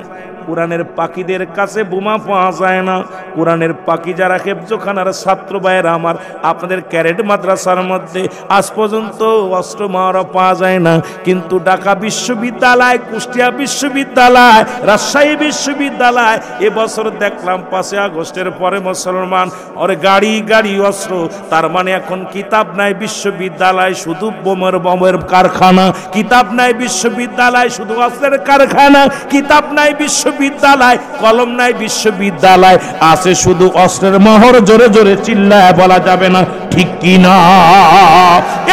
কোরআনের পাখিদের কাছে বোমা পাওয়া যায় না। কোরআনের পাখি যারা হেফজখানার ছাত্র ভাইয়েরা আমার, আপনাদের ক্যারেট মাদ্রাসার মধ্যে আজ পর্যন্ত অস্ত্র মারা পাওয়া যায় না, কিন্তু ঢাকা বিশ্ববিদ্যালয়, কুষ্টিয়া বিশ্ববিদ্যালয়, রাজশাহী বিশ্ববিদ্যালয় এবছর দেখলাম 5 আগস্টের পরে মুসলমান ওর গাড়ি গাড়ি অস্ত্র। তার মানে এখন কিতাব নাই বিশ্ববিদ্যালয়, শুধু বোমের কারখানা। কিতাব নাই বিশ্ববিদ্যালয়, শুধু অস্ত্রের কারখানা। কিতাব নাই বিশ্ববিদ্যালয়, কলম নাই বিশ্ববিদ্যালয়, আছে শুধু অস্ত্রের মোহর। জোরে জোরে চিল্লায় বলা যাবে না, ঠিক কি না?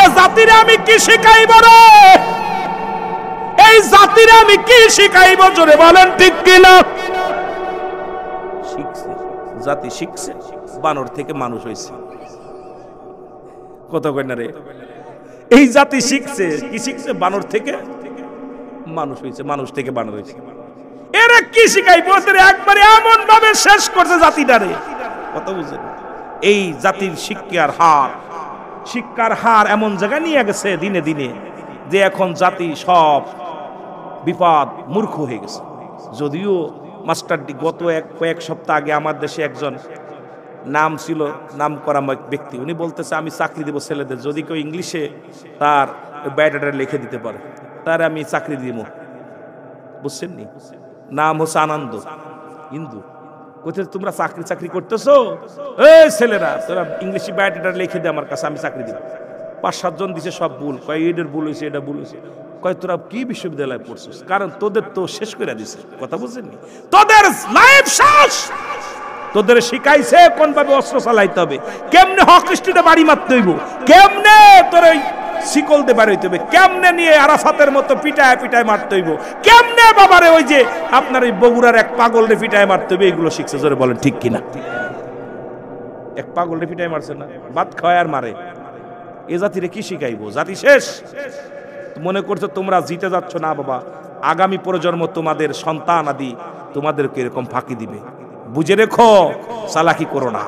এ জাতির আমি কি শিখাইব রে? এই জাতির আমি কি শিখাইব? জোরে বলেন ঠিক কি না? শিখছে, জাতি শিখছে, বানর থেকে মানুষ হয়েছে। কত কই না রে? এই জাতি শিখছে, কি শিখছে? বানর থেকে মানুষ হয়েছে, মানুষ থেকে বানর হয়েছে। এরা কি শিখাইব? একবারে এমন ভাবে শেষ করছে জাতিটারে, কত বুঝেন? এই জাতির শিক্ষার হার এমন জায়গায় নিয়ে গেছে দিনে দিনে যে এখন জাতি সব বিপদ মূর্খ হয়ে গেছে। যদিও মাস্টারটি গত কয়েক সপ্তাহ আগে আমার দেশে একজন নাম ছিল, নাম করা ব্যক্তি, উনি বলতেছে আমি চাকরি দেব ছেলেদের, যদি কেউ ইংলিশে তার বায়োডাটা লিখে দিতে পারে তার আমি চাকরি দিব। বুঝছেন নি? নাম হচ্ছে আনন্দ, হিন্দু। কোথায় তোমরা চাকরি করতেছো? এই ছেলেরা, তোরা ইংলিশে বায়োডাটা লিখে দে আমার কাছে, আমি চাকরি দিব। 5-7 জন দিছে, সব ভুল। কয় এটার ভুল হয়েছে, এটা ভুল হয়েছে। কয় তোরা কি বিশ্ববিদ্যালয়ে পড়ছিস? কারণ তোদের তো শেষ করে দিছে। কথা বুঝছেন? তোদের লাইফ শেষ। তোদের শিখাইছে কোন ভাবে অস্ত্র চালাইতে হবে, কেমনে হক স্ট্রিটে বাড়ি মারতে হইব, কেমনে তোর ওই শিকল দিয়ে বাড়ি হইতে হবে, কেমনে নিয়ে আরাফাতের মতো পিটায় পিটায় মারতে হইব, কেমনে বাবারে ওই যে আপনার ওই বগুড়ার এক পাগল রে পিটায় মারতে হবে, এগুলো শিখছে। জোরে বলেন ঠিক কিনা? এক পাগল রে পিটায় মারছে না, ভাত খাওয়ায় আর মারে। এ জাতিরে কি শিখাইব? জাতি শেষ। মনে করছো তোমরা জিতে যাচ্ছ? না বাবা, আগামী প্রজন্ম তোমাদের সন্তান আদি তোমাদেরকে এরকম ফাঁকি দিবে, বুঝে রেখো, চালাকি করো না।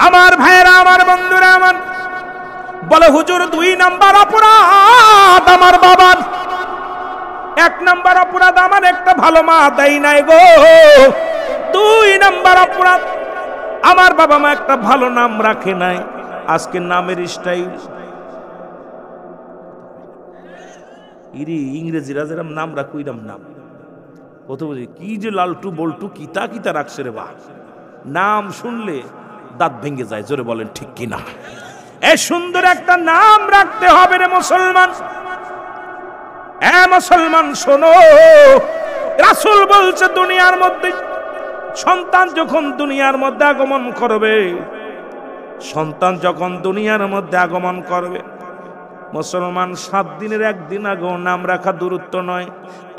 আমার ভাইয়েরা, আমার বন্ধুরা, আমার বলে হুজুর 2 নাম্বার অপরাধ আমার বাবার। 1 নাম্বার অপরাধ আমার একটা ভালো মা দেয় নাই গো। 2 নাম্বার অপরাধ আমার বাবা মা একটা ভালো নাম রাখে নাই। আজকে নামের স্টাইল, ইংরেজিরা যেরকম নাম রাখো এরকম নাম, কত বুঝি কি যে লালটু বল্টু কিতা কিতা রাখছে রে বা, নাম শুনলে দাঁত ভেঙে যায়। জোরে বলেন ঠিক কিনা? এ সুন্দর একটা নাম রাখতে হবে রে মুসলমান। এ মুসলমান শোনো, রাসূল বলছে দুনিয়ার মধ্যে সন্তান যখন দুনিয়ার মধ্যে আগমন করবে, সন্তান যখন দুনিয়ার মধ্যে আগমন করবে, মুসলমান 7 দিনের 1 দিন আগেও নাম রাখা দূরত্ব নয়।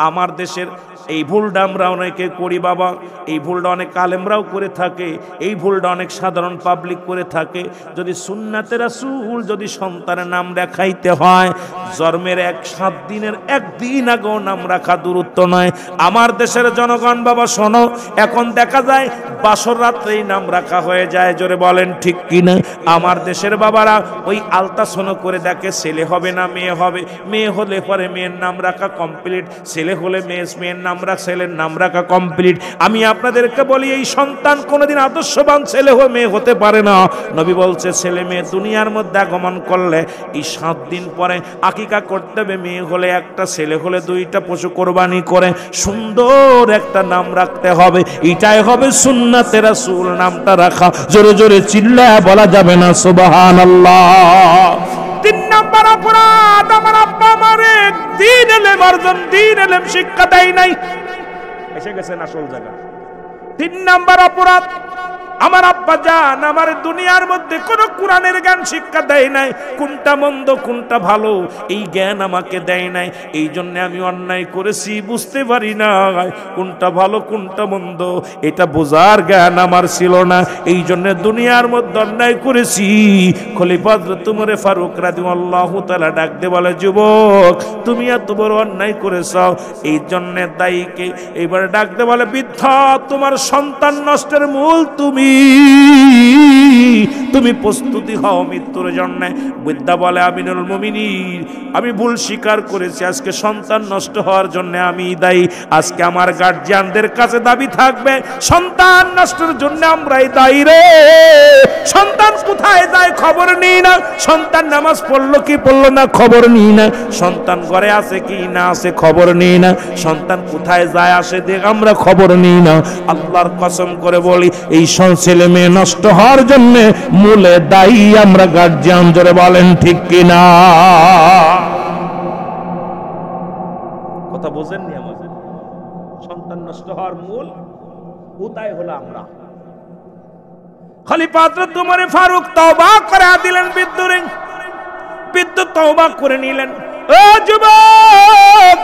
আমার দেশের এই ভুলটা আমরা অনেকে করি বাবা, এই ভুলটা অনেক আলেমরাও করে থাকে, এই ভুলটা অনেক সাধারণ পাবলিক করে থাকে। যদি সুন্নাতে রাসূল যদি সন্তানের নাম রাখাইতে হয়, জন্মের 7 দিনের 1 দিন আগেও নাম রাখা দূরত্ব নয়। আমার দেশের জনগণ বাবা শোনো, এখন দেখা যায় বাসর রাত্রেই নাম রাখা হয়ে যায়। জোরে বলেন ঠিক কিনা? আমার দেশের বাবারা ওই আলতাসনো করে দেখে ছেলে হবে না মেয়ে হবে, মেয়ে হলে পরে মেয়ের নাম রাখা কমপ্লিট, ছেলে হলে মেয়ের নাম রাখা, ছেলের নাম রাখা কমপ্লিট। আমি আপনাদেরকে বলি, এই সন্তান কোনোদিন আদর্শবান ছেলে হয়ে মেয়ে হতে পারে না। নবী বলছে ছেলে মেয়ে দুনিয়ার মধ্যে আগমন করলে এই 7 দিন পরে আকিকা করতে হবে। মেয়ে হলে 1টা, ছেলে হলে 2টা পশু কোরবানি করে সুন্দর একটা নাম রাখতে হবে। এটাই হবে সুন্নাতে রাসূল নামটা রাখা। জোরে জোরে চিল্লায় বলা যাবে না সুবহানাল্লাহ। 3 নাম্বার অপরাধ আমার আব্বা আমারে দিন এলেম অর্জন, দিন এলেম শিক্ষা দেয় নাই। এসে গেছেন আসল জায়গা। 3 নাম্বার অপরাধ আমার আব্বা জান আমার দুনিয়ার মধ্যে কোনো কোরআনের জ্ঞান শিক্ষা দেয় নাই। কোনটা মন্দ কোনটা ভালো এই জ্ঞান আমাকে দেয় নাই। এই জন্য আমি অন্যায় করেছি, বুঝতে পারি না কোনটা ভালো কোনটা মন্দ, এটা বোঝার জ্ঞান আমার ছিল না। এই জন্য দুনিয়ার মধ্যে অন্যায় করেছি। খলিফা হযরত উমর ফারুক রাদিয়াল্লাহু তাআলা ডাক দিয়ে বলে, যুবক তুমি এত বড় অন্যায় করেছ, এই জন্য দায়ীকে। এবার ডাক দিয়ে বলে, বৃদ্ধা তোমার সন্তান নষ্টের মূল তুমি। তুমি প্রস্তুতি হও মৃত্যুর জন্য। বৃদ্ধা বলে আমিনুল মুমিনিন, আমি ভুল স্বীকার করেছি, আজকে সন্তান নষ্ট হওয়ার জন্য আমি দায়ী। আজকে আমার গার্জিয়ানদের কাছে দাবি থাকবে, সন্তান নষ্টের জন্য আমরাই দায়ী রে। সন্তান কোথায় যায় খবর নেই না, সন্তান নামাজ পড়লো কি পড়লো না খবর নেই না, সন্তান ঘরে আছে কি না আছে খবর নেই না, সন্তান কোথায় যায় আসে দেখ আমরা খবর নেই না। আল্লাহর কসম করে বলি, এই ছেলে মেয়ে নষ্ট হওয়ার জন্য মূলে দায়ী আমরা গার্জিয়ান। জোরে বলেন ঠিক কিনা? কথা বোঝেননি আমাদের? সন্তান নষ্ট হওয়ার মূল উদায় হলো আমরা। খলিফা হযরত ওমর ফারুক তওবা করে দিলেন, বিদ্যুৎ তওবা করে নিলেন। ও যুবক,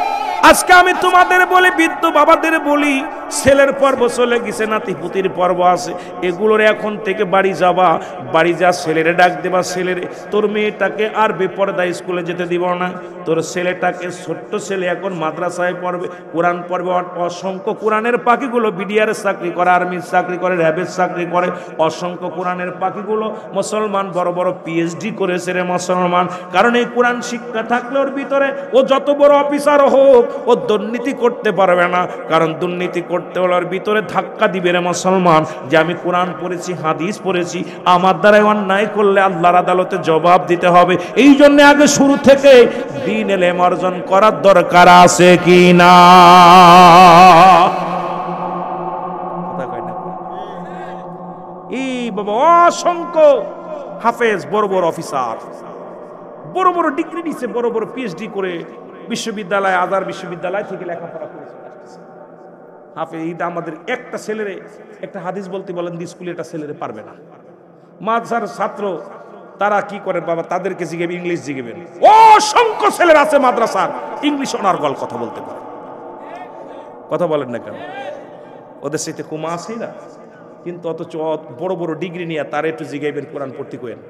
আজকে আমি তোমাদের বলি, বৃদ্ধ বাবাদের বলি, ছেলের পর্ব চলে গেছে, নাতিপুতির পর্ব আছে, এগুলোর এখন থেকে বাড়ি যাবা, বাড়ি যা ছেলেরে ডাক দেবা, ছেলেরে, তোর মেয়েটাকে আর বেপরদা স্কুলে যেতে দিব না, তোর ছেলেটাকে, ছোট্ট ছেলে এখন মাদ্রাসায় পড়বে, কোরআন পড়বে, অসংখ্য কোরআনের পাখিগুলো বিডিআরের চাকরি করে, আর্মির চাকরি করে, র্যাবের চাকরি করে, অসংখ্য কোরআনের পাখিগুলো মুসলমান বড় বড় পিএইচডি করেছে রে মুসলমান। কারণ এই কোরআন শিক্ষা থাকলে ওর ভিতরে, ও যত বড় অফিসার হোক ও দুর্নীতি করতে পারবে না, কারণ দুর্নীতি করতে হলে ওর ভিতরে ধাক্কা দিবে রে মুসলমান, যে আমি কোরআন পড়েছি, হাদিস পড়েছি, আমার দ্বারাই অন্যায় করলে আল্লাহর আদালতে জবাব দিতে হবে। এই জন্য আগে শুরু থেকে দ্বীন ইলম অর্জন করার দরকার আছে কি না? এই বাবা অসংখ্য হাফেজ, বড় বড় অফিসার, বড় বড় ডিগ্রি নিচ্ছে, বড় বড় পিএইচডি করে বিশ্ববিদ্যালয়, আজার বিশ্ববিদ্যালয় থেকে লেখাপড়া করেছে হাফেজ। এটা আমাদের একটা ছেলেরে একটা হাদিস বলতে বলেন স্কুলে, একটা ছেলেরে পারবে না। মাদ্রাসার ছাত্র তারা কি করে বাবা, তাদেরকে জিজ্ঞেবেন, ইংলিশ জিজ্ঞেবেন। অসংখ্য ছেলের আছে মাদ্রাসার ইংলিশ অনার্গল কথা বলতে পারে। কথা বলেন না কেন? ওদের সাথে কুমা আছেই না, কিন্তু অথচ বড় বড় ডিগ্রি নিয়ে তারা একটু জিজ্ঞাইবেন কোরআন পড়তে কোয়েন,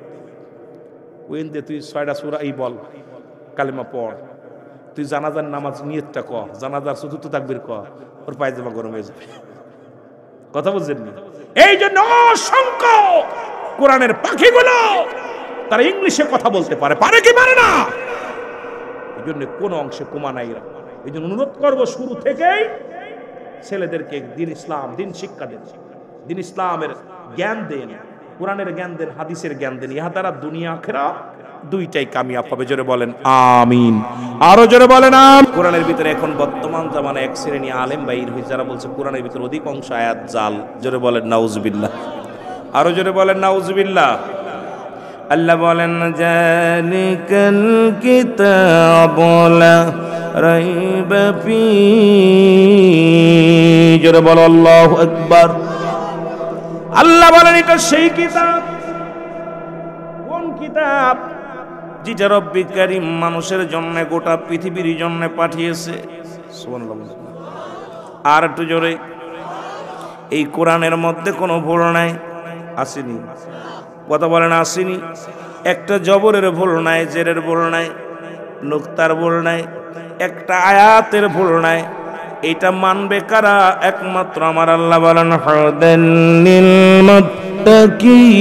ওয়েন দে তুই 6টা সূরা এই বল, কালেমা পড়, তুই জানাজার নামাজ নিয়তটা ক, জানাজার চতুর্থ তাকবীর ক, ওর পায়জামা গরম হয়ে যাবে। কথা বুঝছেন? এই জন্য অসংখ্য কোরআনের পাখিগুলো তারা ইংলিশে কথা বলতে পারে, পারে কি পারে না? এই জন্য কোন অংশে কমা নাই। এই জন্য অনুরোধ করবো শুরু থেকেই ছেলেদেরকে দিন ইসলাম, দিন শিক্ষা দেন, দিন ইসলামের জ্ঞান দেন, কোরআনের জ্ঞান দেন, হাদিসের জ্ঞান দেন। ইহা দ্বারা দুনিয়া আখিরাত দুইটাই কামিয়াব হবে। জোরে বলেন আমিন, আরো জোরে বলেন আমিন। কোরআনের ভিতরে এখন বর্তমান জামানে এক শ্রেণী আলেম বাইর হয়েছে যারা বলছে কোরআনের ভিতরে অধিকাংশ আয়াত জাল। জোরে বলেন নাউজুবিল্লাহ, আরো জোরে বলেন নাউজুবিল্লাহ। আল্লাহ বলেন জালিকাল কিতাবু লা রাইবা ফীহি। জোরে বলো আল্লাহু আকবার। আল্লাহ বলেন এটা সেই কিতাব। কোন কিতাব? যেটা রব্বি কারীম মানুষের জন্য, গোটা পৃথিবীর জন্য পাঠিয়েছে। সুবহানাল্লাহ। আর একটু জোরে, এই কোরআনের মধ্যে কোনো ভুল নাই, আসেনি? কথা বলেন আসেনি? একটা জবরের ভুল নাই, জেরের ভুল নাই, নুক্তার ভুল নাই, একটা আয়াতের ভুল নাই। এটা মানবে কারা? একমাত্র আমার আল্লাহ বলেন হুদাল লিল মুত্তাকিন,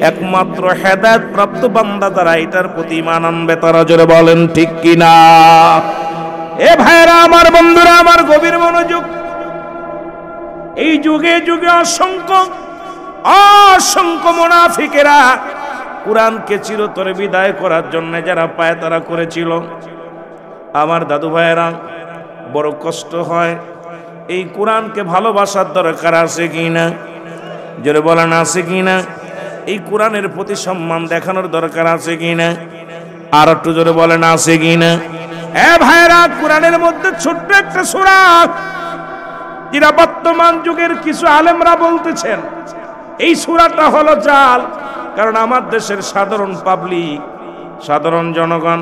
একমাত্র হেদায়েত প্রাপ্ত বান্দা যারা এটার প্রতি ঈমান আনবে তারা। জোরে বলেন ঠিক কিনা? এ ভাইরা আমার, বন্ধুরা আমার, গভীর মনোযোগ। এই যুগে যুগে অসংখ্য মুনাফিকেরা কোরআনকে চিরতরে বিদায় করার জন্য যারা পায়তারা করেছিল। আমার দাদু ভাইয়েরা, বড় কষ্ট হয়। এই কোরআনকে ভালোবাসার দরকার আছে কিনা? জোরে বলেন আছে কিনা? এই কোরআনের প্রতি সম্মান দেখানোর দরকার আছে কিনা? আর একটু জোরে বলেন আছে কিনা? এ ভাইরা, কোরআনের মধ্যে ছোট্ট একটা সূরা, যেটা বর্তমান যুগের কিছু আলেমরা বলতেছেন এই সূরাটা হলো জাল। কারণ আমার দেশের সাধারণ পাবলিক, সাধারণ জনগণ,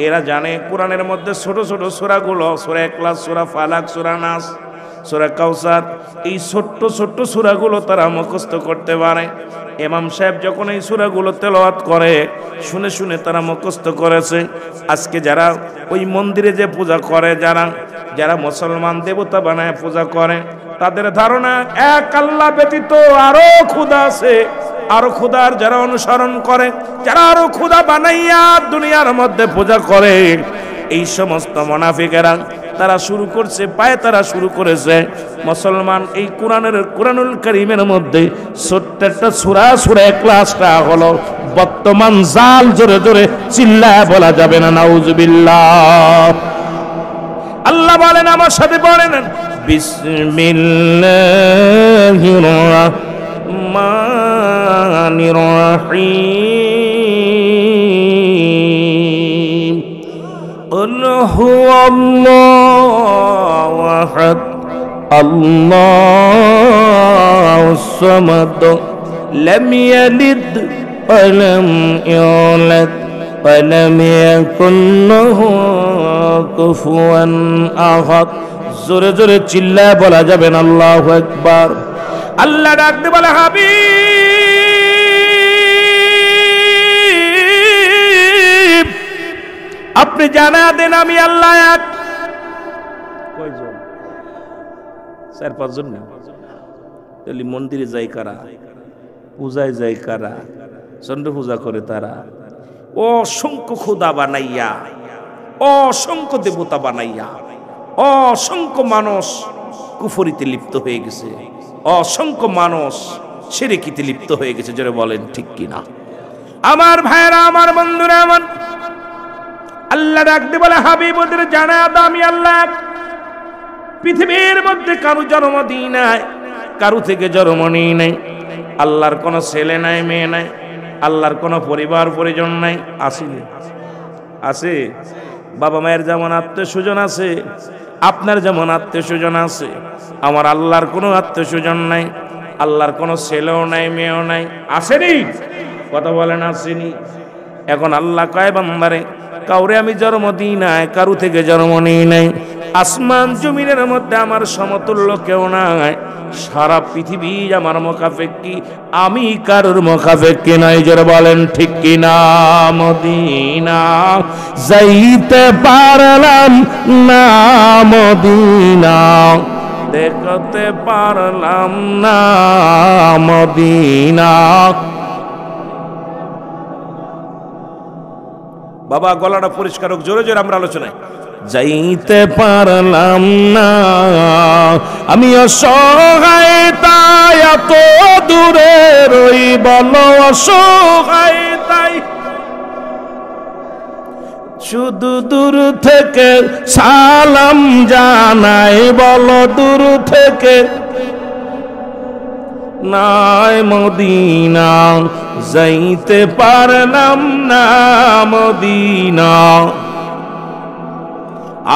এরা জানে কোরআনের মধ্যে ছোট ছোট সূরাগুলো, সূরা ইখলাস, সূরা ফালাক, সূরা নাস, সূরা কাউসার, এই ছোট্ট ছোট্ট সূরাগুলো তারা মুখস্থ করতে পারে। ইমাম সাহেব যখন এই সূরাগুলো তেলাওয়াত করে, শুনে শুনে তারা মুখস্থ করেছে। আজকে যারা ওই মন্দিরে যে পূজা করে, যারা মুসলমান দেবতা বানায় পূজা করে, তাদের ধারণা এক আল্লাহ ব্যতীত আরো খোদা আছে, আরো খোদার যারা অনুসরণ করে, যারা আরো খোদা বানাইয়া দুনিয়ার মধ্যে পূজা করে, এই সমস্ত মুনাফিকেরা তারা শুরু করছে, পায়ে তারা শুরু করেছে। মুসলমান এই কোরআনুল কারীমের মধ্যে ছোট্ট একটা সূরা ইখলাসটা হলো বর্তমান জাল। জোরে জোরে চিল্লায় বলা যাবে না নাউজুবিল্লাহ। আল্লাহ বলেন, আমার সাথে বলেন, বিসমিল্লাহির রাহমানির রাহিম। কুল হুয়াল্লাহু আহাদ আল্লাহুস সামাদ লাম ইয়ালিদ ওয়া লাম ইউলাদ ওয়া লাম ইয়াকুল লাহু কুফুয়ান আহাদ। জোরে জোরে চিল্লায় বলা যাবে না আল্লাহু আকবার। আল্লাহ ডাকতে বলে, হাবিব আপনি জানা দেন আমি আল্লাহ এক। কয়জন? 4-5 জন না? তাহলে মন্দিরে যায় কারা? পূজায় যায় কারা? চন্দ্র পূজা করে তারা। অসংখ্য খোদা বানাইয়া, অসংখ্য দেবতা বানাইয়া অসংখ্য মানুষ কুফরিতে লিপ্ত হয়ে গেছে, অসংখ্য মানুষ শিরকিতে লিপ্ত হয়ে গেছে। যারা বলেন ঠিক কিনা? আমার ভাইরা, আমার বন্ধুরা, আমার আল্লাহ ডাকতে বলে, হাবিব ওদের জানা দাও আমি আল্লাহ। পৃথিবীর মধ্যে কারো জন্ম দিই নাই, কারো থেকে জন্ম নিই নাই। আল্লাহর কোনো ছেলে নাই, মেয়ে নাই, আল্লাহর কোনো পরিবার পরিজন নাই। আসেনি? আছে। বাবা মায়ের যেমন আত্মীয় স্বজন আছে, আপনার যেমন আত্মীয় স্বজন আছে, আমার আল্লাহর কোনো আত্মীয় স্বজন নাই, আল্লাহর কোনো ছেলেও নাই, মেয়েও নাই। আসেনি? কথা বলেন আসেনি? এখন আল্লাহ কয় বান্দারে, কাউরে আমি জন্ম দিই নাই, কারু থেকে জন্ম নিই নাই। আসমান জমিনের মধ্যে আমার সমতুল্য কেউ নাই। সারা পৃথিবী আমার মুখাপেক্ষী, আমি কারুর মুখাপেক্ষী নাই। যারা বলেন ঠিক কিনা? মদিনা যাইতে পারলাম না, মদিনা দেখতে পারলাম না, মদিনা। বাবা গলাটা পরিষ্কার হোক, জোরে জোরে আমরা আলোচনায়। যাইতে পারলাম না আমি অসহায়, তাই এত দূরে রই, বলো অসহায় তাই শুধু দূর থেকে সালাম জানাই, বলো দূর থেকে নাই মদিনা যাইতে পারলাম না, মদিনা।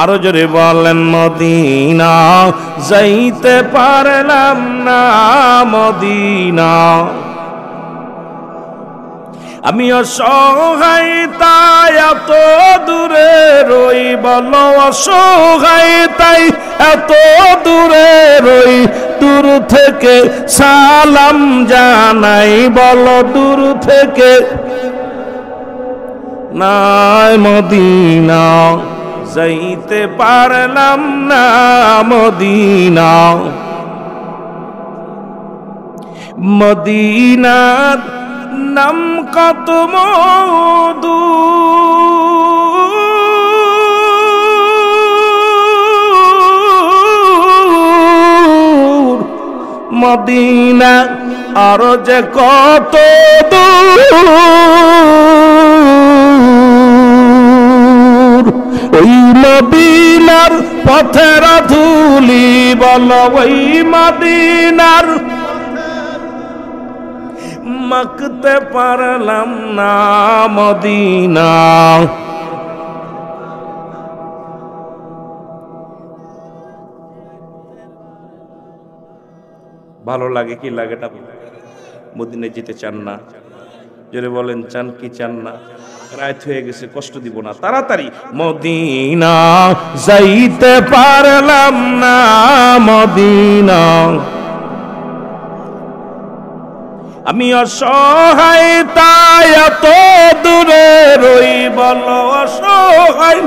আরো জোরে বলেন, মদিনা যাইতে পারলাম না, মদিনা। আমি অসহায় তাই এত দূরে রই, বলো অসহায় তাই এত দূরে রই, দূর থেকে সালাম জানাই, বলো দূর থেকে নাই মদিনা যাইতে পারলাম না, মদিনা। মদিনার নাম কত মধু, মদিনা আরো যে কত দূর, ওই মদিনার পথের ধুলি, বলো ওই মদিনার মাখতে পারলাম না, মদিনা। ভালো লাগে কি লাগে? মদিনায় যেতে চান না? জোরে বলেন, চান কি চান না? রাত হয়ে গেছে, কষ্ট দিব না, তাড়াতাড়ি। মদিনা যাইতে পারলাম না, মদিনা। আমি অসহায় তাই এত দূরে রই, বলো অসহায়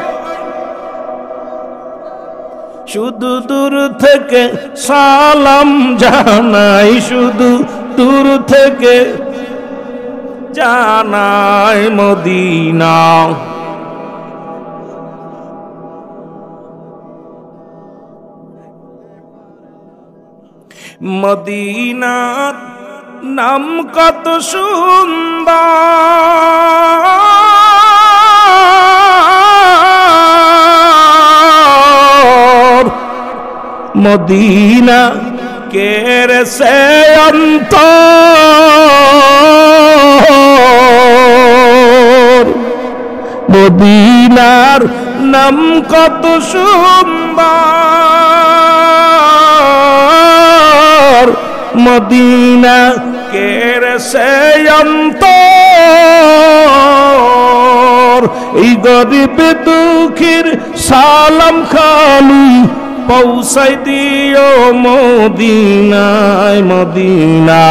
শুধু দূর থেকে সালাম জানাই, শুধু দূর থেকে জানাই মদিনা। মদিনার নাম কত সুন্দর, মদিনা কেরে সে অন্তর, মদিনার নাম কত সুন্দর, মদিনা কেরে সে অন্তর। এই গরিব দুঃখীর সালাম খালি পৌঁছাই দিও মদিনায়, মদিনা।